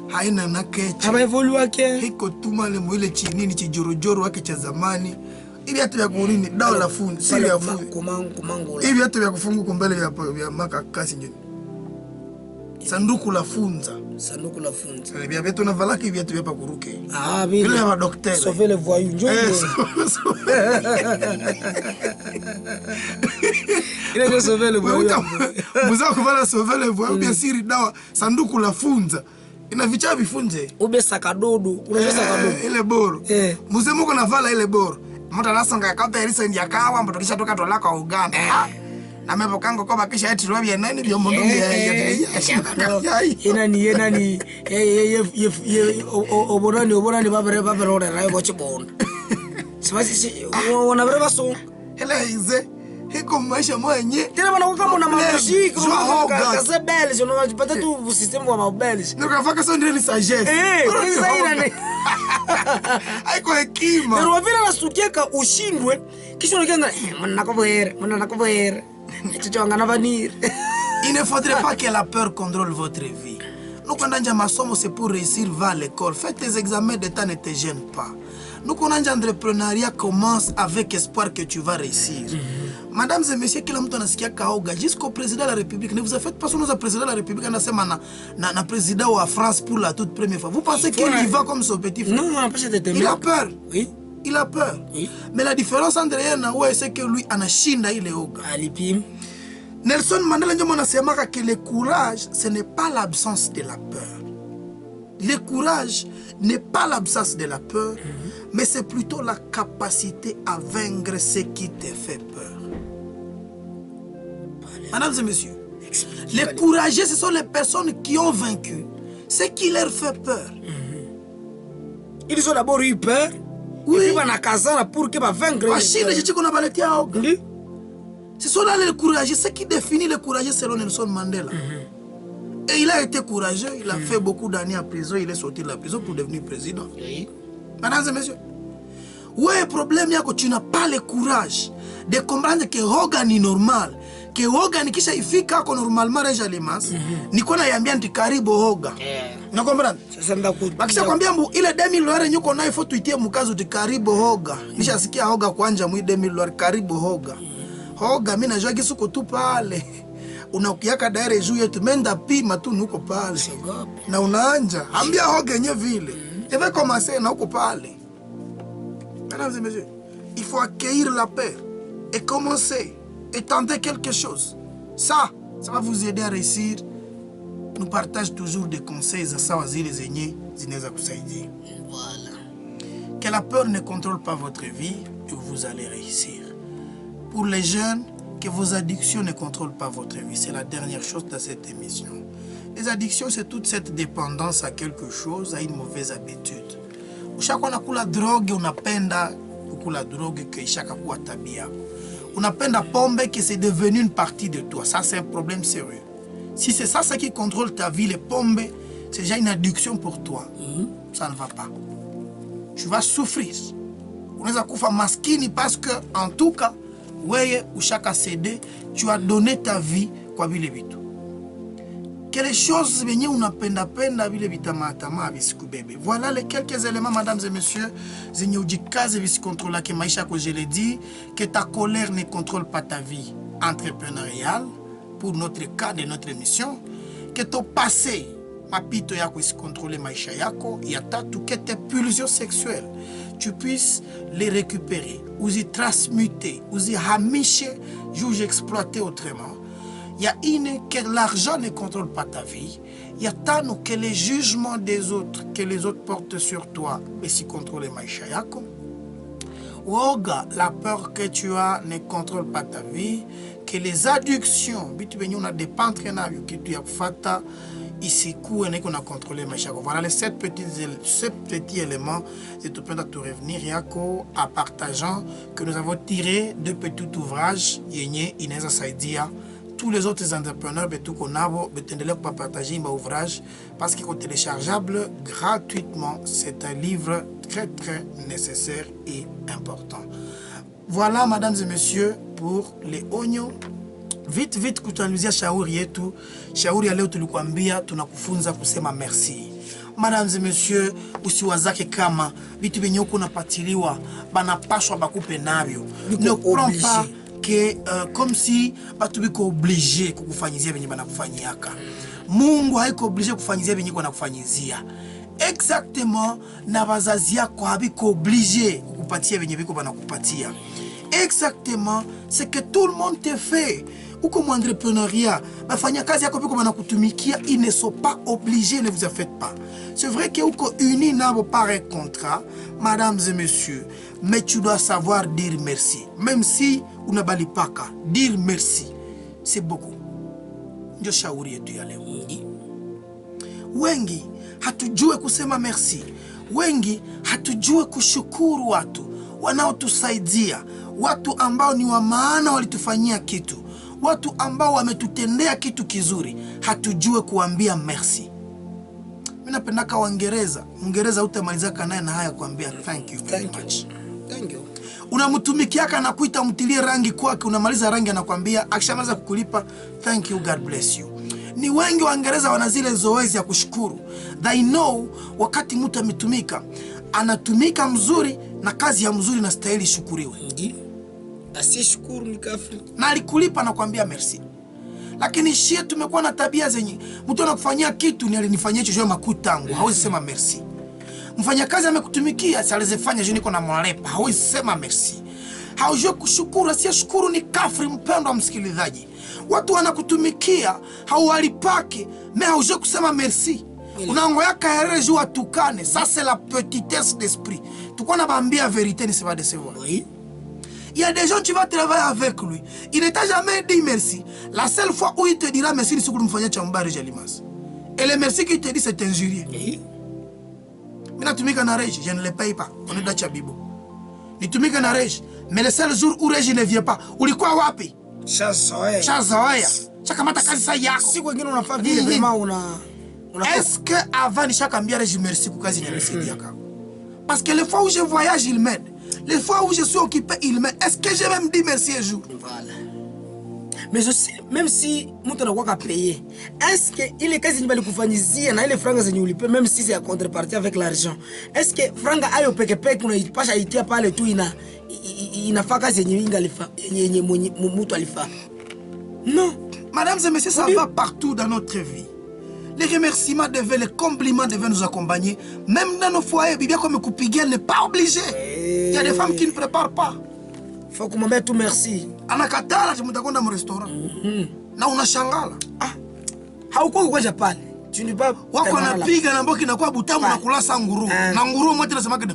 Haina na keche. Haba evolue wake. Hiko tuma le mwile chinini chijorojoro wake cha zamani. Ili hatu ya kurini dao la fundi, siri ya fundi. Kumangu. Ili hatu ya kufungu kumbele ya makakasi njini. Sanduku la funza. Sanduku la funza. Bia betu na valaki bia tu yepa kuruke. Bile. Bile ya docteur. Sauver le voyou. Il est sauver le voyou. Muza kuvala sauver le voyou bia siri dawa sanduku la funza. Ina vicha vifunze. Ube sakadodo. Unajua sakadodo. Ile boro. Muze muko na vala ile boro. Mota nasonga ya kata elisa ndia kawa mboto kisha toka tola kwa Uganda. Na mepo kango kwa bakisha eti robi ya nani biyo mundu yenani oborani babere ore rayo boche bonda sibasi wana breva so hele ize hiko maisha mwenye tena bana kama na muziki kaza belge unajipata tu system wa belge ndio kafaka sio ndio ni sagesse ni haiko hekima ndio vile nasukieka ushindwe kisha unakianga mwana nakobere il ne faudrait pas que la peur contrôle votre vie. Nous, quand on a masomo, c'est pour réussir, va à l'école. Faites tes examens d'état, ne te gêne pas. Nous, quand on a entrepreneuriat, commence avec espoir que tu vas réussir. Mesdames et messieurs, kila mtu anasikia kaoga jusqu'au président de la République. Ne vous faites pas sur notre président de la République. On a sema na président de France pour la toute première fois. Vous pensez qu'il y va comme son petit frère? Non, on a pas cette il a peur. Oui. Il a peur. Oui. Mais la différence entre elle et nous, c'est que lui, anashinda ile oga. Alipim. Nelson Mandela ndio anasemaka que le courage, ce n'est pas l'absence de la peur. Le courage n'est pas l'absence de la peur, mais c'est plutôt la capacité à vaincre ce qui te fait peur. Mesdames et messieurs, les courageux, ce sont les personnes qui ont vaincu ce qui leur fait peur. Ils ont d'abord eu peur. Oui. Ils vont pour qu'ils vaincre. Ce sont là les courageux, ce qui définit le courageux selon Nelson Mandela. Et il a été courageux, il a fait beaucoup d'années en prison, il est sorti de la prison pour devenir président. Oui. Mesdames et messieurs, ouais, le problème c'est que tu n'as pas le courage de comprendre que Hogan est normal. Que Hogan kisha ifika ako normalement reja limas, niko na yambia nti karibu Hoga. Na comprendre? Sasa ndakuja. Bakisha kwambia mbu ile 2000 nyuko nayo faut tuitie mkazo ti karibu Hoga. Nishasikia Hoga kwanja mu 2000 karibu Hoga. Hoga mimi najua kisuko tu pale. Unakiaka daire juu yetu menda pima tu nuko pale. Na unaanja. Ambia Hoga yenyewe vile. Il va commencer na uko pale. Mesdames et messieurs, il faut accueillir la peur et commencer et tenter quelque chose. Ça va vous aider à réussir. Nous partageons toujours des conseils à ça, voilà. Que la peur ne contrôle pas votre vie et vous allez réussir. Pour les jeunes, que vos addictions ne contrôlent pas votre vie. C'est la dernière chose de cette émission. Les addictions, c'est toute cette dépendance à quelque chose, à une mauvaise habitude. Chaque fois qu'on a la drogue, on appenda la drogue que chaque fois tabia. On appelle la pombe que c'est devenu une partie de toi. Ça, c'est un problème sérieux. Si c'est ça qui contrôle ta vie, les pombes, c'est déjà une addiction pour toi. Ça ne va pas. Tu vas souffrir. On les a fait maskini parce que, en tout cas, ouais, ou chaque cédé, tu as donné ta vie quoi vile vitu. Que les choses venaient on appenda penda vile vitamatama bisiku bébé. Voilà les quelques éléments, mesdames et messieurs, zenye ujikaze visi contrôle que maisha que je l'ai dit, que ta colère ne contrôle pas ta vie entrepreneuriale pour notre cas de notre émission, que ton passé mapito yako isi contrôler maisha yako, yatatu que tes pulsions sexuelles tu puisses les récupérer, ou y transmuter, ou y hamicher, juge exploiter autrement. Il y a une que l'argent ne contrôle pas ta vie. Il y a tant que les jugements des autres, que les autres portent sur toi, mais si contrôle maisha yako. Oga, la peur que tu as ne contrôle pas ta vie. Que les addictions, bitu benye una dépendre na yo kitu ya kufata, isikuwe na iko na contrôler maisha yako. Voilà les 7 petits éléments et tu peux te revenir yako à partageant que nous avons tiré de petits ouvrages yenye inaweza saidia tous les autres entrepreneurs betu konabo betendelea kwa partager ma ouvrage parce qu'il est téléchargeable gratuitement. C'est un livre très nécessaire et important. Voilà mesdames et messieurs pour les oignons. Vite kutanuzia shauri yetu. Shauri ya leo tulikuambia tunakufunza kusema merci. Mesdames et messieurs, usiwazake kama vitu vyenye uko unapatiliwa banapashwa bakupe navyo. Ne prends pas que comme si batu biko obligé kukufanyizia venye banakufanyiaka. Mungu haiko obligé kufanyizia venye banakufanyizia. Exactement na bazazi yako habiko obligé kukupatia venye biko banakupatia. Exactement, c'est que tout le monde te fait. Ou comme entrepreneuriat, ils ne sont pas obligés, ne vous en faites pas. C'est vrai que vous unis par un contrat, mesdames et messieurs, mais tu dois savoir dire merci. Même si vous n'avez pas qu'à dire merci, c'est beaucoup. Je shauri tu yale wengi hatujue kusema merci. Wengi hatujue kushukuru watu wanaotusaidia, watu ambao ni wa maana walitufanyia kitu, watu ambao wametutendea kitu kizuri, hatujue kuambia merci. Mimi napendaka Waingereza, Mwingereza utamalizaka naye na haya kuambia thank you very much. Thank you. Unamtumikiaka na kuita mtilie rangi kwake, unamaliza rangi anakuambia akishamaliza kukulipa thank you, God bless you. Ni wengi Waingereza wana zile zoezi ya kushukuru. They know wakati mtu ametumika, anatumika mzuri na kazi ya mzuri na stahili shukuriwe. Asishukuru ni kafiri. Na alikulipa na kuambia merci. Lakini shie tumekuwa na tabia zenye mtu anakufanyia kitu ni alinifanyia hicho juu makutangu, hawezi sema merci. Mfanyakazi amekutumikia salizefanya juu niko na mwalepa, hawezi sema merci. Haujue kushukuru, asiyeshukuru ni kafiri mpendwa msikilizaji. Watu wanakutumikia, hauwalipaki, mais haujue kusema merci. Unangoya kaere juu atukane, ça c'est la petitesse d'esprit. Tukua na bambia vérité ne se va décevoir. Oui. Il y a des gens tu vas travailler avec lui. Il ne t'a jamais dit merci. La seule fois où il te dira merci, c'est pour me faire chamba Jalimas. Et le merci qu'il te dit, c'est injurieux. Oui. Mais tu m'as na Rege, je ne le paye pas. On est dans Chabibo. Tu m'as na Rege, mais le seul jour où Rege ne vient pas, où il quoi wapi? Chazoea. Chazoea. Chakamata kazi sa yako. Si wengine unafaa vile vraiment una est-ce que avant chaque ambia Rege merci pour kazi nyamesaidia kaka? Parce que les fois où je voyage, il m'aide. Les fois où je suis occupé, il m'aide. Est-ce que j'ai même dit merci un jour? Voilà. Mais aussi, même si mtu anakuwa payer, est-ce que ile kazi nyibali kufanyizia na ile franga zenye ulipe, même si c'est à contrepartie avec l'argent, est-ce que franga ayo peke peke unaipasha itia pale tu inafaa kazi yenye ingalifa yenye mtu alifa? Non. Madame et messieurs, ça va partout dans notre vie. Les remerciements devaient, les compliments devaient nous accompagner. Même dans nos foyers, bien comme Koupiguel n'est pas obligé. Il y a des femmes qui ne préparent pas. Il faut qu'on me mette tout merci. Anakatala, je me dans mon restaurant. Na unashangala. Ah. Hauko kwa Japan. Tu n'es pas. Wako napiga na mboki na kwa butamu na kulasa nguru. Na nguru mmoja nasema kide.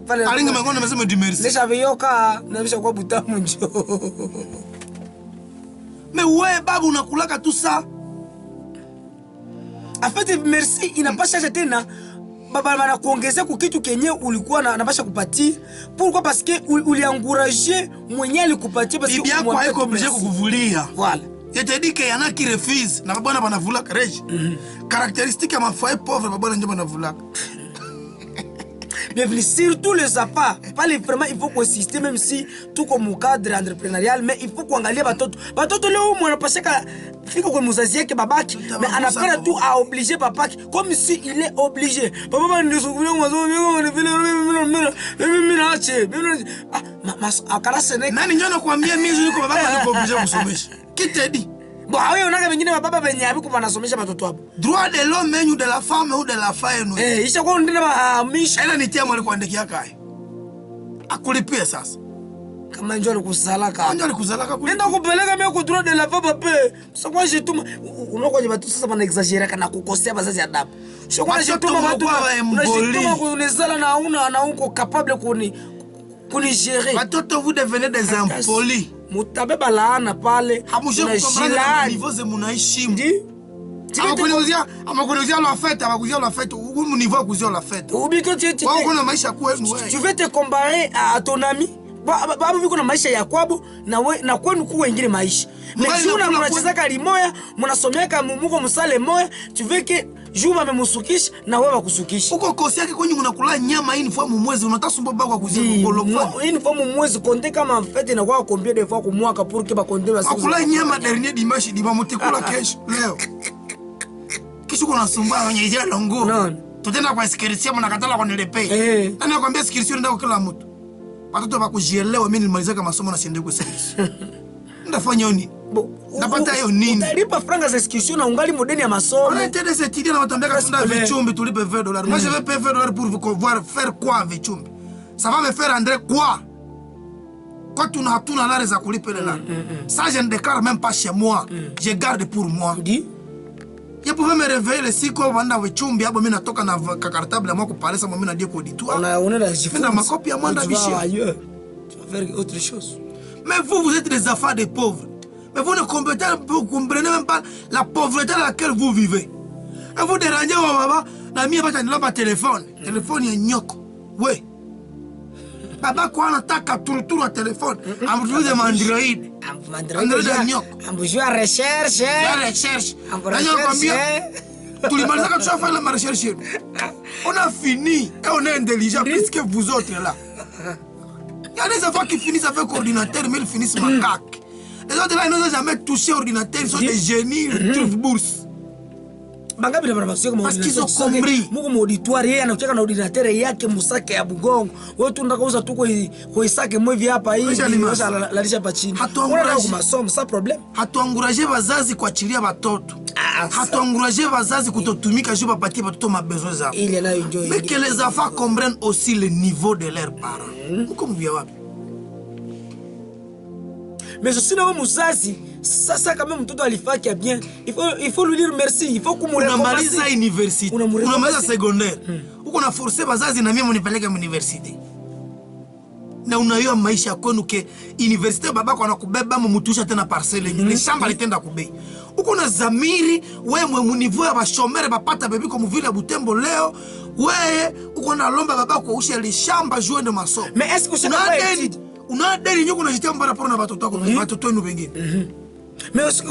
Pale. Alinga mangona nasema du merci. Lesha vyoka na bisha kwa butamu njo. Mais ouais, babu unakulaka tout ça. En fait, merci inapasha tena baba bana kuongezea kwa kitu kenye ulikuwa na napasha kupatia. Pourquoi? Parce que uliencourager mwenye alikupatia parce que bibi yako haiko obligé kukuvulia. Voilà. Je te dis que y en a qui refusent na bana banavula Rege. Caractéristique ya mafoyer pauvre bana ndio banavula. Bienvenue, surtout les appâts. Pas les vraiment, il faut consister, même si tout comme cadre entrepreneurial, mais il faut qu'on gagne batoto. Batoto là où on a passé qu'à faire comme Moussazia qui babaki, mais on a fait tout à obliger papa, comme si il est obligé. Papa m'a dit souvent on qui te dit? Bon, oui, on a vingine baba benye abiku banasomesha batoto hapo. Droit de l'homme ou de la femme ou de la femme. Isha kwa ndina bahamisha. Ela nitia mwali kuandikia kai. Akulipia sasa. Kama njoo alikusalaka. Njoo alikusalaka kule. Nenda kupeleka mimi ku droit de la femme pe. Sasa jetuma unakoje batu sasa bana exaggerera kana kukosea bazazi adabu. Sio kwa jetuma batu. Unajituma kunizala na una uko capable kuni gérer. Batoto vous devenez des impolis. Mutabeba laana pale. Hamujue kukombrana niveau ze munaishi. Amakuzia la fête, amakuzia la fête, ou niveau akuzia la fête. Ou bien tu veux te comparer à ton ami? Babu biko na maisha ya kwabo na kwenu ku wengine maisha. Mjuna mnachezaka limoya, mnasomeaka muko msale moya, tu veux que Juma amemusukisha na wewe wakusukisha. Uko kosi yake kwenye unakula nyama hii fois mwezi unatasumba bako kuzia ngolo. Hii fois mwezi konte kama fete na kwa combien de fois kwa mwaka pour que ba konte basi. Akula nyama dernier dimanche diba mutekula kesho leo. Kisha kuna sumba kwenye jela longo. Non. Tutenda kwa security mnakatala kwa nilepe. Nani akwambia security ndio kila mtu. Watoto bakujielewa mimi nilimalizaka masomo na siende kwa service. Ndafanya nini? Napata hiyo nini? Utalipa franga za excursion na ungali modeni ya masomo. On a été des étudiants na watambeka kunda vichumbi tulipe $20. Moi je vais payer $20 pour voir faire quoi vichumbi. Ça va me faire André quoi? Quand tu n'as tout la za kulipa là. Ça je ne déclare même pas chez moi. Je garde pour moi. Dis Je pouvais me réveiller le siko wanda vichumbi hapo mimi natoka na cartable ya mwako pale sama mimi na deko auditoire. On a la jifu. Na makopi ya mwanda bishi. Ailleurs. Tu vas faire autre chose. Mais vous êtes des enfants de pauvres. Mais vous ne comprenez même pas la pauvreté dans laquelle vous vivez. Et vous dérangez au baba, la mienne va t'enlever ma téléphone. Téléphone est nyoko. Oui. Baba quoi on attaque tout le téléphone. On vous de Android. Android est nyoko. On vous joue à recherche. La recherche. Tous les malades qui font la recherche. On a fini et on est intelligent plus que vous autres là. Il y a des enfants qui finissent avec ordinateur, mais ils finissent macaque. Les autres là, ils n'ont jamais touché ordinateur, ils sont des génies, ils trouvent bourse. Parce qu'ils ont compris. Mungu auditoire yeye anacheka na ordinateur yake musake ya bugongo. Wewe tu unataka uza tu kwa isake mwevi hapa hii unaweza lalisha hapa chini. Unataka kumasomo sans problème. Hatuencourager wazazi kuachilia watoto. Hatuencourager wazazi kutotumika juu bapatie watoto mabesoin zao. Ile nayo enjoy. Mais que les enfants comprennent aussi le niveau de leurs parents. Comme via wapi? Mais aussi na mzazi sasa kama mtoto alifanya bien, il faut lui dire merci, il faut kumuremomaliza. Unamaliza university, unamaliza secondaire. Uko na forcer bazazi na mimi munipeleke university. Na unaiyo maisha kwenu ke university babako anakubeba mumutusha tena parcelle ni shamba litenda kubei. Uko na zamiri wewe munivu ya bashomere bapata bebiko muvile ya Butembo leo, wewe uko na lomba babako ushe lishamba juende masomo. Mais est-ce que c'est unadeni nyuko unajitia mbara pona batoto wako batoto wenu wengine. Mais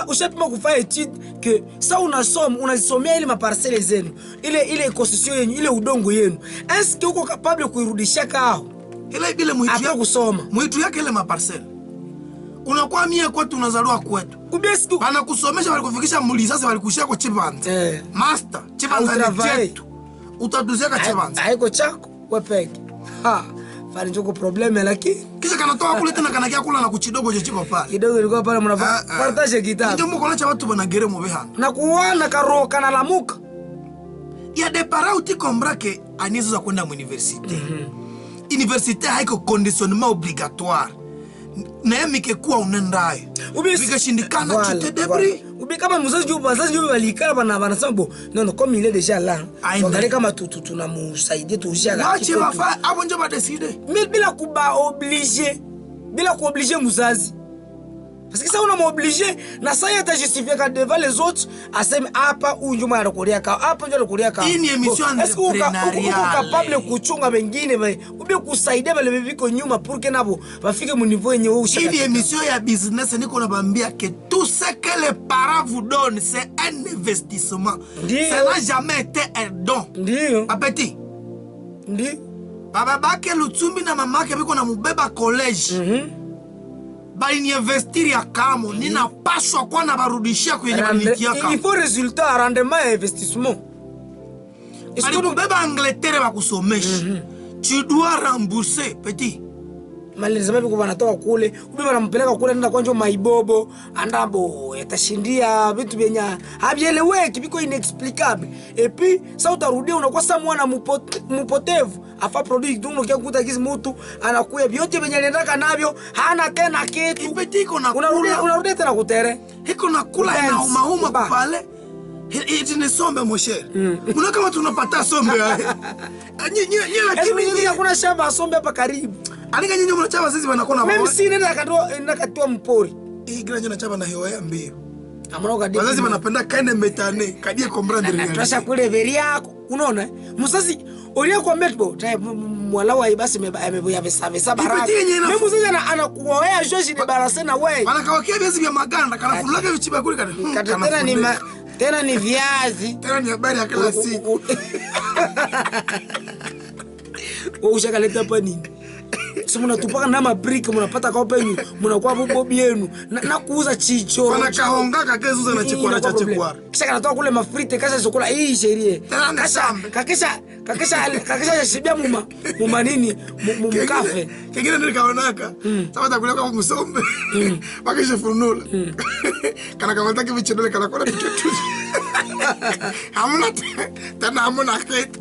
ushatima kufanya étude que ça unasomea ile maparcelle zenu, ile concession yenu, ile udongo yenu. Est-ce que uko capable kuirudisha kao? Ile bila mwitu yako kusoma. Mwitu yake ile maparcelle. Unakuwa mie kwetu unazaliwa kwetu. Kubiesiku bana kusomesha walikufikisha mulisasi walikushia kwa Chibanza. Master, Chibanza ni chetu. Utaduzia kwa Chibanza. Haiko chako wepeke. Ha. Fani njoko probleme lakini kisha kanatoa kule tena kanakia kula na kuchidogo je chipo pale. Kidogo ilikuwa pale mnafanya partage kitabu. Ndio mko nacha watu bana gere mu behana. Na kuwana karoka na lamuka. Ya de parents uti comprend que anizo za kwenda mu université. Université haiko conditionnement obligatoire. Na yemi ke kuwa unendayo. Ubikashindikana tu te débrouille. Ubi kama mzazi juu walikala bana sambo. Non, comme il est déjà là. Angalia kama tunamusaidia tuushia la. Wache wafa hapo ndio ba décider. Mais bila kuba obligé. Bila kuobliger mzazi. Parce que ça on a m'obligé na ça yata justifier quand devant les autres aseme hapa unjuma anakulia ka hapa ndio anakulia ka. Hii ni émission entrepreneuriale. Capable kuchunga wengine ubi kusaidia wale biko nyuma pour que nabo bafike mu niveau yenye wewe ushaka. Hii ni émission ya business niko nabambia que tout ce que les parents vous donnent c'est un investissement. Ça n'a jamais été un don. Ndio. Apeti. Ndio. Baba bake Lutsumbi na mamake biko na mubeba college. Bali ni investir ya kamo nina paswa kwa na barudishia kwenye banikia kamo. Il faut résultat rendement et investissement. Est-ce que nous beba Angleterre ba kusomesha? Tu dois rembourser petit. Malazima biko banatoka kule, ubeba nampeleka kule nenda kwanza maibobo, andabo yatashindia vitu vyenya. Habieleweki biko inexplicable. Et puis ça utarudia unakuwa sa mwana mupotevu. Afa produit donc unakia kukuta kizi mtu anakuya vyote venye aliendaka navyo hana tena kitu. Ipeti iko na unarudia tena kutere. Iko na kula ina uma pale. Iti ni sombe moshe. Kuna kama tunapata sombe. Nyinyi lakini kuna shamba sombe hapa karibu. Anika nyinyi mnachaba sisi wanakona. Mimi si nenda katoa mpori. Hii granja na chaba na hewa ya mbio. Amuna ukadie. Wazazi wanapenda kaende metane, kadie comprendre rien. Tunasha kule veri yako. Unaona? Musasi olia kwa metbo, mwala wa ibasi ya vesa baraka. Mimi musasi anakuoea Joshi ni barasena wewe. Wanakawakia viazi vya maganda, kanafulaka vichiba kule kana. Tena ni viazi. Tena ni habari ya kila siku. Wewe ushakaleta hapa nini? Si mnatupaka na mabrika mnapata kwa penyu, mnakuwa bobi yenu na kuuza chicho. Wanakahonga kakezuza na chikwara cha chikwara. Kisha kanatoa kule mafrite kasha chakula hii sherie. Kakisha shibia muma nini? Mukafe. Kingine nilikaonaka. Sasa takule kwa musombe. Wakisha funula. Kana kamata kivichedole kana kona kitu. Hamuna tena hamuna kitu.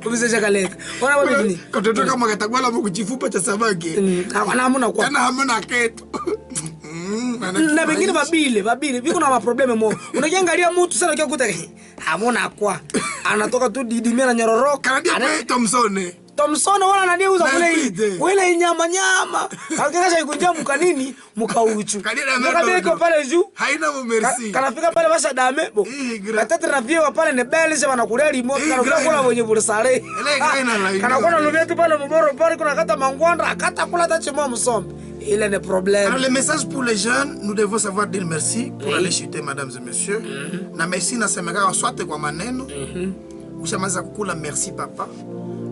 Kumisa chakaleta. Wana wapi nini? Katoto kama katagwala mkuchifupa cha samaki. Ana hamuna kwa. Tena hamuna kitu. Na bengine babile biko na maprobleme mo. Unakiangalia mtu sana ukikuta hamuna kwa. Anatoka tu didimia na nyororoka. Kanadia Thompson wala anadiuza kule nyama. Kakisha ikunja mkanini mkauchu. Kabila iko pale juu. Haina merci. Kanafika pale basha dame bo. Katete na viewa pale ne bele se wanakulia remote kana kula wenye bursare. Kana kuna lubetu pale mboro pale kuna kata mangwanda akata kula tachi mwa msombe. Il est un problème. Alors, le message pour les jeunes, nous devons savoir dire merci pour aller chuter, mesdames et messieurs. Na merci na semeka swate kwa maneno. Ushamaliza kukula merci papa.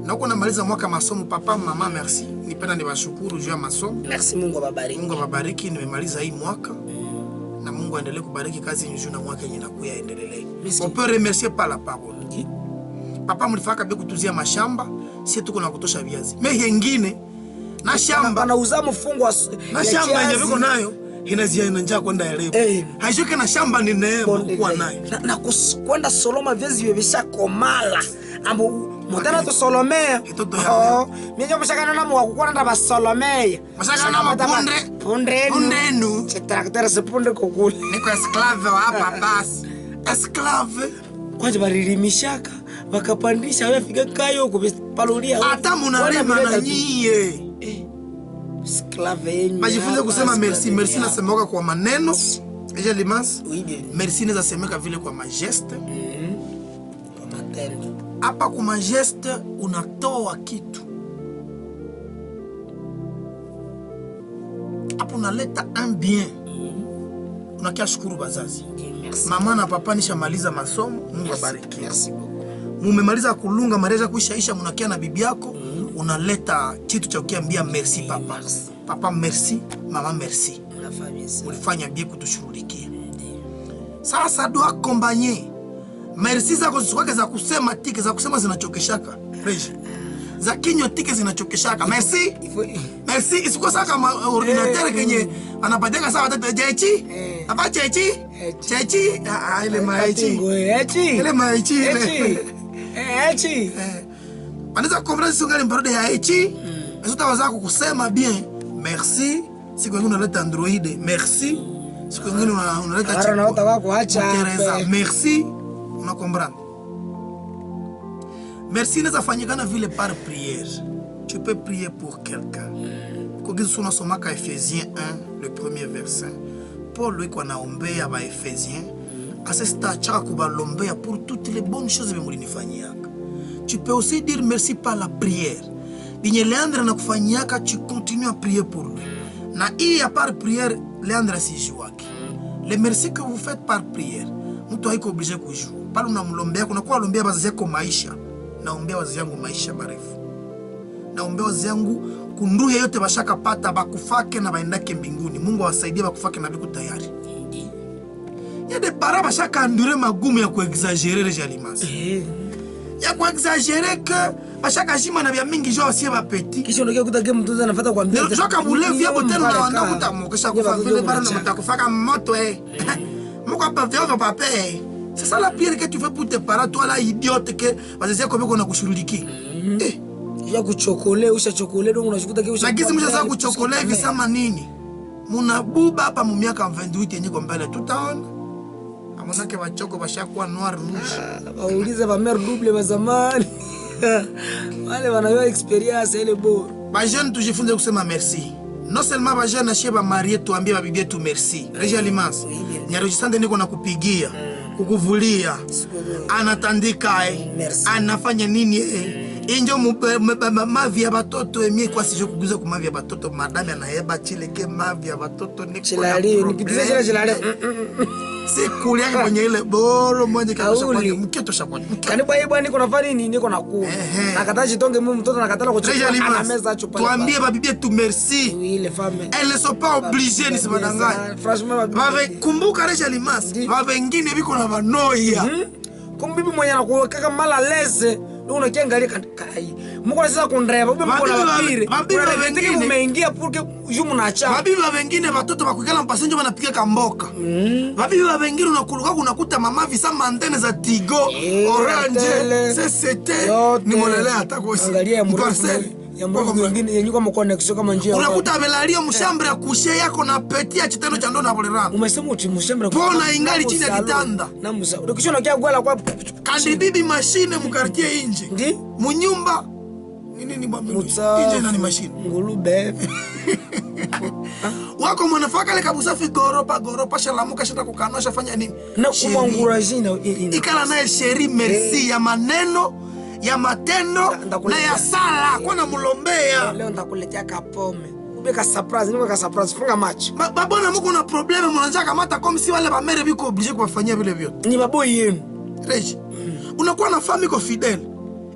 Na uko namaliza mwaka masomo papa mama merci. Nipenda niwashukuru juu ya masomo. Merci Mungu awabariki. Mungu awabariki nimemaliza hii mwaka. Na Mungu aendelee kubariki kazi njoo na mwaka yenyewe nakuya endelee. On peut remercier par la parole. Papa mlifaka bia kutuzia mashamba, sisi tuko na kutosha viazi. Mimi yengine na shamba anauza mfungwa na shamba yenye viko nayo inazia ina njaa kwenda ya leo. Haishoke na shamba ni neema kuwa nayo. Na kwenda soloma viazi vibisha komala. Ambo mutana to solomea. Mimi mshakana na mwa kukwenda na basolomea. Mshakana na pundenu. Chitrakter se punde kokule. Niko esclave hapa basi. Esclave. Kwaje baririmishaka wakapandisha wewe fika kayo kupalulia. Hata mnalema na nyie. Esclave yenyu. Majifunze kusema merci. Merci nasemeka kwa maneno. Eja limas. Merci inaweza semeka vile kwa majeste. Kwa matendo. Hapa kwa majeste unatoa kitu. Hapa unaleta un bien. Unakia shukuru bazazi. Mama na papa nishamaliza masomo, Mungu abariki. Merci beaucoup. Mumemaliza kulunga mareza kuishaisha munakia na bibi yako, unaleta kitu cha kukiambia merci papa. Papa merci, mama merci. Mulifanya bien kutushughulikia. Sasa doa kombanye. Merci zako zisikwake za kusema tike za kusema zinachokeshaka. Fresh. Za kinywa tike zinachokeshaka. Merci. Merci isikuwa saka ordinateur kenye anapadeka sawa tata jechi. Apa jechi? Jechi. Ile maichi. Ile maichi. Echi. Anaweza comprendre singali mparode ya echi. Esuta wazako kusema bien. Merci. Siku ngine unaleta Android. Merci. Siku ngine unaleta chipo. Ara na wako acha. Merci. Una comprendre? Merci n'est afanyikana vile par prière. Tu peux prier pour quelqu'un. Kwa gizu unasomaka Ephésiens 1 le premier verset. Paul lui kwa naombea ba Ephésiens asesta chaka kubalombea pour toutes les bonnes choses bemulinifanyaka. Tu peux aussi dire merci par la prière. Binye Leandre na kufanyaka tu continues à prier pour lui. Na hii par prière Leandre sijuaki. Les merci que vous faites par prière. Mtu haiko obligé kujua. Pale unamlombea kuna kwa lombea bazazi yako maisha. Naombea wazazi yangu maisha marefu. Naombea wazazi yangu kunduhe yote bashaka pata bakufake na baendake mbinguni. Mungu awasaidie bakufake na biku tayari. Yade para bashaka ndure magumu ya kuexagérer jalimasi. Ya kuexagérer que bashaka shima na bya mingi jo asie ba petit. Kisha ndoke kutake mtu anafuata kwa mbele. Joka bulevi hapo tena na ndakuta mukisha kufa vile para na mtakufaka moto Muko hapa vyo pape. C'est ça la prière que tu fais pour tes parents, toi là idiote que wazazi yako biko na kushurudiki. Ya kuchokole usha chokole ndo unashikuta ke usha. Na kisi msha kuchokole hivi sama nini? Munabuba hapa mu miaka 28 yenye kwa mbele tutaona. Amonake wachoko bashakuwa noir rouge. Waulize ba mère double ba zamani. Wale wanayo experience ile bora. Ba jeune tujifunze kusema merci. Non seulement ba jeune chez ba marié tuambie ba bibi tu merci. Reja Limas. Nyarojisande niko nakupigia. Kukuvulia. Anatandika anafanya nini injo mavi ya batoto emie kwa sijo kuguza ku mavi ya batoto madame anayeba chileke mavi ya batoto niko. Chilali nikipitiza chilali. Si kulia kwenye ile bolo mmoja kabisa kwa mketo shaponi. Kani bwa bwana niko nafanya nini niko nakula. Nakata chitonge mume mtoto nakatala kuchukua ana meza chupa. Tuambie ba bibi tu merci. Oui les femmes. Elles ne sont pas obligées ni simadanganya. Franchement ba kumbuka Reja Limas. Ba wengine biko na manoia. Kumbibi mwenye anakuweka mala leze. Ndio kiangalia kai. Mko sasa kundreba ube mko na wapire. Kuna wengine mmeingia porque jumu na acha. Babibi wengine watoto bakukala mpasenjo wanapiga kamboka. Babibi wengine unakuta mama visa mantene za Tigo, Orange, CCT ni molele atakosi. Angalia mparcel. Ya mbona wengine yenyu kama connection kama njia. Unakuta abelalia mshambre ya kushe yako na petia chitendo cha ndo na bolerana. Umesema uti mshambre bona ingali chini ya kitanda. Na musa. Ukishona kia gwala kwa kandi bibi machine mukartie inje. Ndi? Munyumba nini bambi? Inje na ni machine. Ngulube. Wako mwanafaka le kabusafi goropa shalamuka shata kukanosha fanya nini? Na kumangura jina ikala naye sheri merci ya maneno ya matendo na ya sala kwa na mulombea. Leo ndakuletea kapome. Ubeka surprise, niko ka surprise funga match. Babona mko na probleme mnaanza kamata kama si wale ba mere biko obligé kufanyia vile vyote. Ni baboi yenu. Reji. Unakuwa na famille ko fidèle.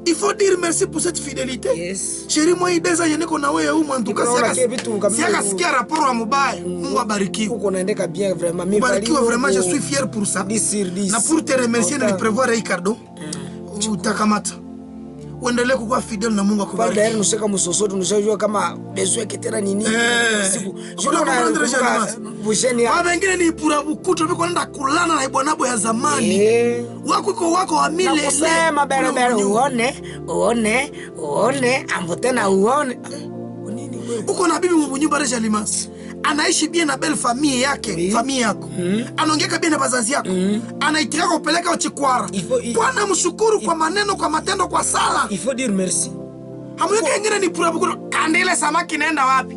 Il faut dire merci pour cette fidélité. Yes. Chérie moi ideza yeniko na wewe huko nduka siaka sikia rapport wa mubaya. Mungu abarikiwe. Uko naendeka bien vraiment. Mimi barikiwe vraiment, je suis fier pour ça. 10 sur 10. Na pour te remercier na prévoir Ricardo. Utakamata. Uendelee kuwa fidèle na Mungu akubariki. Baada ya nushaka msosoto nishajua kama bezo yake tena nini. Siku. Kuna busheni. Baba wengine ni pura bukuto biko nenda kulana na bwanabo ya zamani. Wako wa mile. Kusema bere uone ambo tena uone. Nini wewe? Uko na bibi mbunyumba Reja Limas. Anaishi bien na belle famille yake, famille yako. Anaongea bien na bazazi yako. Anaitika kupeleka uchikwara. Bwana mshukuru kwa maneno, kwa matendo, kwa sala. Il faut dire merci. Hamweke wengine ni pura bukuto. Kandile samaki naenda wapi?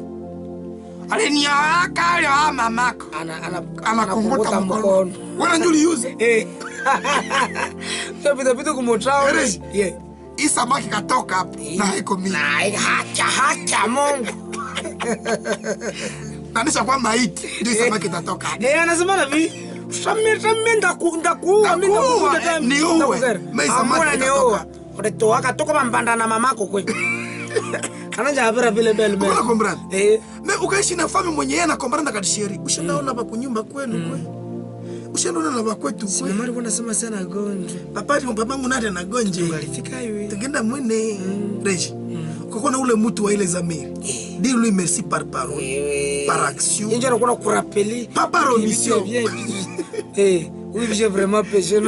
Aliniaka leo mamako. Anakumbuka mkono. Wana njuli use. Tapita kumotrao. Yeah. Hii samaki katoka hapo na haiko mimi. Na hacha Mungu. Nanisha kwa maiti ndio samaki tatoka. Anasema na mimi Shamenda kuua mimi ni uwe. Mimi samaki tatoka. Utoa katoka mbanda na mamako kweli. Ananja habara vile bele. Kuna kombrana. Mimi ukaishi na family mwenye yeye na kombrana kadisheri. Ushandaona hapa kunyumba kwenu kweli. Ushandaona na bakwetu kweli. Mama alikuwa anasema sana gonje. Babangu nade na gonje. Ungalifika hivi. Tugenda mwene. Reji. Kwa na ule mtu wa ile zamiri. Dis-lui merci par parole, par action. Inja nakuna kurapeli. Pas par omission. Oui, j'ai vraiment péché.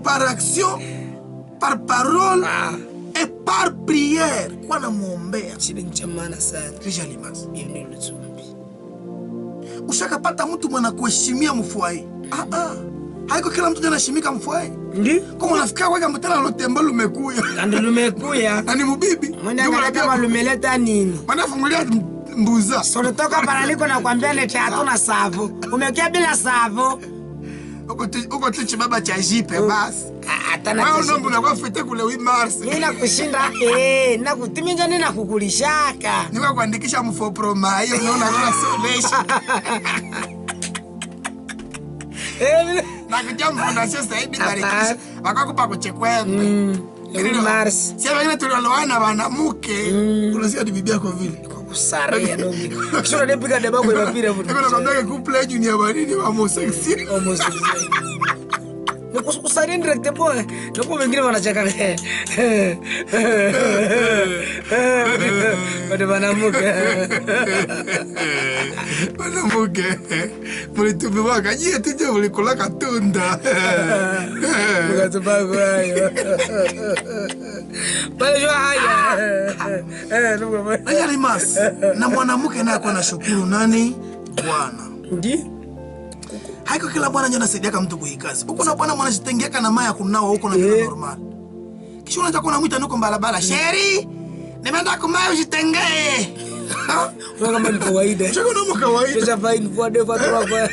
Par action, par parole et par prière. Kwa na muombea. Chini nchamana sana. Reja Limas. Yeye ni mzumbi. Ushakapata mtu mwana kuheshimia mfuai. Haiko kila mtu anaheshimika mfuai. Ndi? Kama unafikia weka mtala lotemba lumekuya. Ndio lumekuya. Na ni mubibi. Mwenda kama lumeleta nini? Wanafungulia mbuza. Sio toka paraliko na kwambia lete hatuna savo. Umekia bila savo. Uko tichi baba cha jipe basi. Atana. Wao ndio mnakuwa fete kule 8 Mars. Nina kushinda na kutiminja nina kukulishaka. Nika kuandikisha mfoproma hiyo unaona kama solation. Na kujambo na sasa hivi barikisha. Wakakupa kuchekwembe. Mars. Sasa wengine tuliloana wanamuke. Unasikia ni bibi yako vile. Kusarea dogi. Kisha nipiga deba kwa mpira hapo. Niko nakwambia couple junior baridi wa homosexual. Nikusaria direct hapo. Ndio wengine wanacheka. Bado wanamuke. Wanamuke. Mulitubiwa kajie tuje mulikula katunda. Ukatubago hayo. Bale haya. Reja Limas. Na mwanamke naye kwa nashukuru nani? Bwana. Ndi? Haiko kila bwana njana saidia mtu kuhikazi. Huko na bwana mwanajitengeka na maya kunao huko na bila normal. Kisha unaanza kuona mwita nuko balabala. Sheri, nimeenda kumaya ujitengee. Kama ni kawaida. Chako na kawaida. Pesa fine for the for kwa.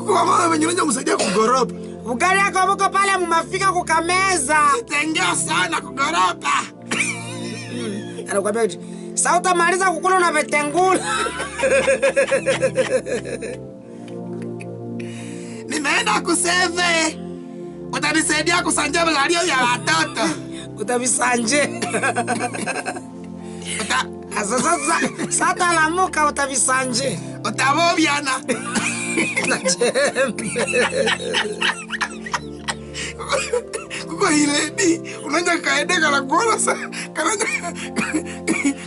Kwa mama wenyewe msaidia kugoropa. Ugali yako mko pale mmafika kukameza. Tengea sana kugoropa. Anakuambia sasa utamaliza kukula na vetengula. Nimeenda kuseve. Utanisaidia kusanja malaria ya watoto. Utavisanje. Sasa lamuka utavisanje. Utabobiana. Kuko hiledi unanja kaedeka la gola sa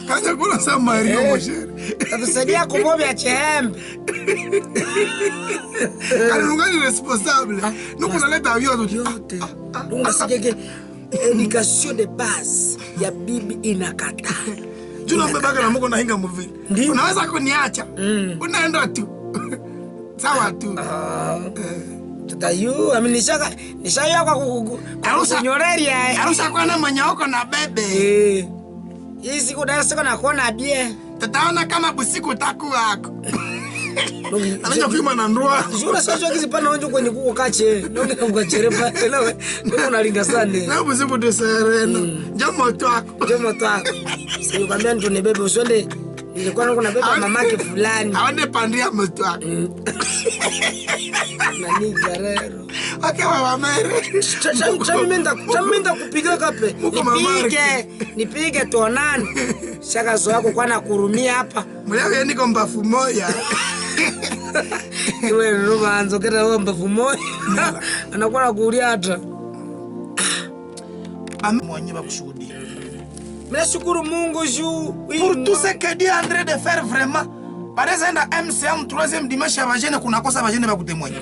kanja gola sa Mario moshere. Tatusaidia kubobia chembe. Kanungani responsable. Nuko naleta yote. Dunga sikeke education de base ya bibi inakata. Juna mbebaka na mko na hinga mvili. Unaweza kuniacha. Unaenda tu. Sawa tu. Tutayu aminishaka nishayo kwa kunyoreria. Arusha kwa na manyoko na bebe. Hii siku dada siko na kuona bie. Tutaona kama busiku takuwako. Ananja kuima na ndoa. Jura sasa kizipana onjo kwenye kuko kache. Nonge kukacherepa lewe. Wewe unalinga sana. Na busiku de sereno. Jamo twako. Sio kwambia ndo ni bebe usonde. Nilikuwa niko na beba mamake fulani. Aone pandia mtu wako. Nani garero. Okay baba mere. Chamenda kupiga kape. Nipige tuonane. Shaka zo yako kwa na kurumia hapa. Mlewe niko mbafu moja. Wewe ndo anzo kera wewe mbafu moja. Anakuwa na kuulia hata. Mwenye bakushuhudia. Nashukuru Mungu juu pour tout ce que Dieu est en train de faire vraiment. Par exemple MCM 3e dimanche ya vajene kuna kosa vajene ba kutemwanya.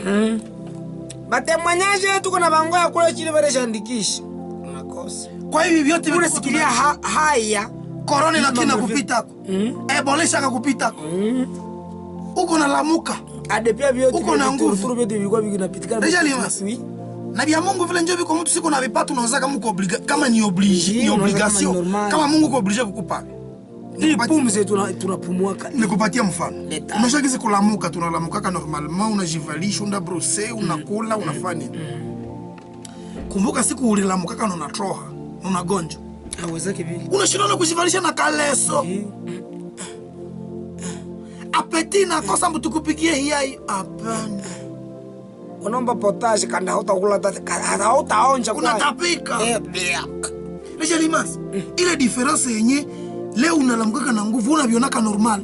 Batemwanyaje tuko na bangoya kule chini bale shandikisha. Makosa. Kwa hivi vyote unasikilia haya corona na kina kupita. Ebola shaka kupita. Uko na lamuka. Adepia vyote uko na nguvu vyote vilikuwa vinapitikana. Deja limasi. Na bia Mungu vile njoo biko mtu siko na vipato unaanza kama uko kama ni obligation. Kama Mungu uko obligé kukupa. Ni pumzi tunapumua kana. Nikupatia mfano. Unashakizi kulamuka tunalamuka normalement unajivalisha unda brosser unakula unafanya. Kumbuka siku ulilamuka kana unatroha unagonjwa. Hawezeki vile. Unashindana kujivalisha na kaleso. Apeti na kosa mtu kupigie hii hapana. Unaomba potaje kanda hautakula hautaonja kwa. Unatapika. Deja limas. Ile différence yenye leo unalamuka na nguvu unavionaka normal.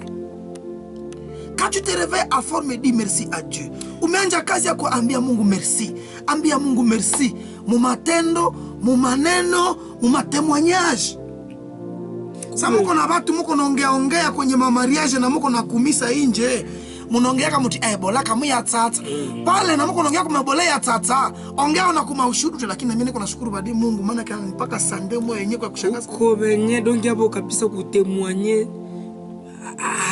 Quand tu te réveilles à forme dit merci à Dieu. Umeanja kazi yako ambia Mungu merci. Ambia Mungu merci. Mu matendo, mu maneno, mu matemwanyage. Sa muko na watu muko naongea kwenye mamariage na muko na kumisa nje. Munaongea kama mtu ebola kama ya tata. Pale na muko naongea kama ebola ya tata. Ongea na kuma ushuhudu lakini mimi niko nashukuru badi Mungu maana kana mpaka Sunday moyo yenyewe kwa kushangaza. Uko benye dongi hapo kabisa kutemwanye.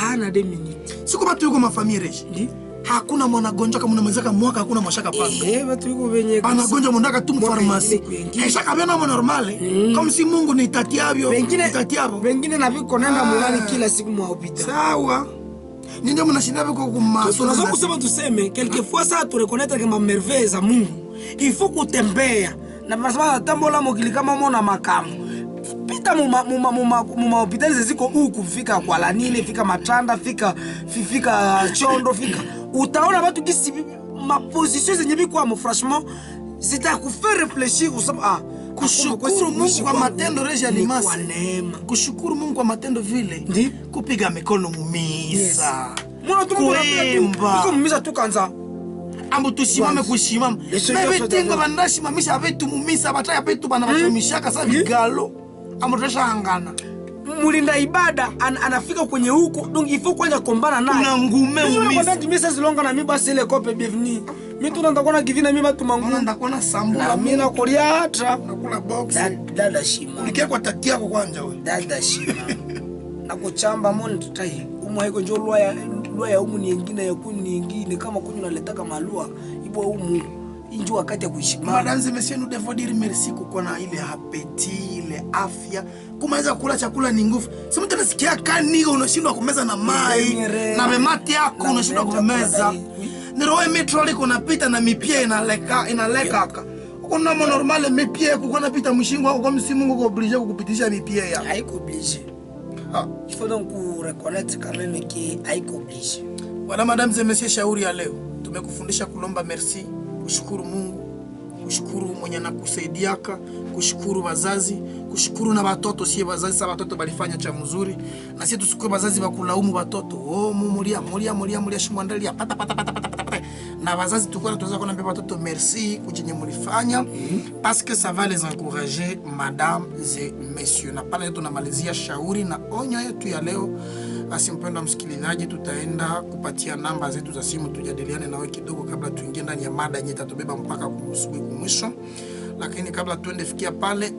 Hana 2 minutes. Siko watu yuko mafamilia reji. Hakuna mwanagonjwa kama unamwezeka mwaka hakuna mwashaka panga. Watu yuko benye. Anagonjwa mwandaka tu mfarmasi. Kisha kabena mwa normale. Kama si Mungu ni tatiavyo. Wengine na viko nenda mulani kila siku mwa hospitali. Sawa. Ninyo mnashinda viko kumaso. Tunaweza kusema tuseme quelquefois ça tu reconnaître que ma merveille za Mungu. Il faut kutembea. Na tunasema tambola mokili kama mona makamu. Pita mu hospitali ziko huku fika kwa Lanile, fika Matanda, fika Chondo, fika. Utaona watu kisi ma position zenye biko franchement zitakufaire réfléchir kusema kushukuru Mungu kwa matendo reja limasi. Kushukuru Mungu kwa matendo vile. Kupiga mikono mumisa. Mbona tumekuimba? Tuko mumisa tukanza. Ambo tusimame kushimama. Bebe tingo bandashi mamisha betu mumisa bataya betu bana bachomishaka sa bigalo. Ambo tutashangana. Mulinda ibada anafika kwenye huko donc il faut kwanza kombana naye. Una ngume mumisa. Ndio misa zilonga na mimi basi ile kope bienvenue. Mimi tunaenda kivina mimi batu mangu. Tunaenda kuona sambula. Mimi na kulia hata nakula box. Dada shima. Ulikia kwa tati yako kwanza wewe. Dada shima. Na kuchamba moni tutai. Umwa iko njoo lwa ya umu nyingine ya kuni nyingine kama kuni unaletaka malua ibo umu injo wakati ya kuishi. Madame monsieur nous devons dire merci kwa na ile appétit, ile afya. Kumaliza kula chakula ni nguvu. Si mtu anasikia kani unashindwa kumeza na mai na memate yako unashindwa kumeza. Niroe metro liko napita na mipia inaleka. Kuna normale mipia kuko napita mshingo wako kwa msimu uko obligé kukupitisha mipia ya. Haiko obligé. Il faut donc reconnaître quand même que haiko obligé. Voilà madame et messieurs, shauri ya leo. Tumekufundisha kulomba merci, kushukuru Mungu, kushukuru mwenye anakusaidiaka, kushukuru wazazi, kushukuru na watoto. Sie wazazi sa watoto balifanya cha mzuri, na sisi tusikue wazazi bakulaumu watoto. Oh mulia shimwandalia pata. Na wazazi tukona tuweza kuambia watoto merci kujinye mulifanya parce que ça va les encourager madame et messieurs. Na pale tunamalizia shauri na onyo yetu ya leo. Basi mpendwa msikilizaji, tutaenda kupatia namba zetu za simu tujadiliane nawe kidogo kabla tuingie ndani ya mada yenye itatubeba mpaka kumwisho. Lakini kabla tuende fikia pale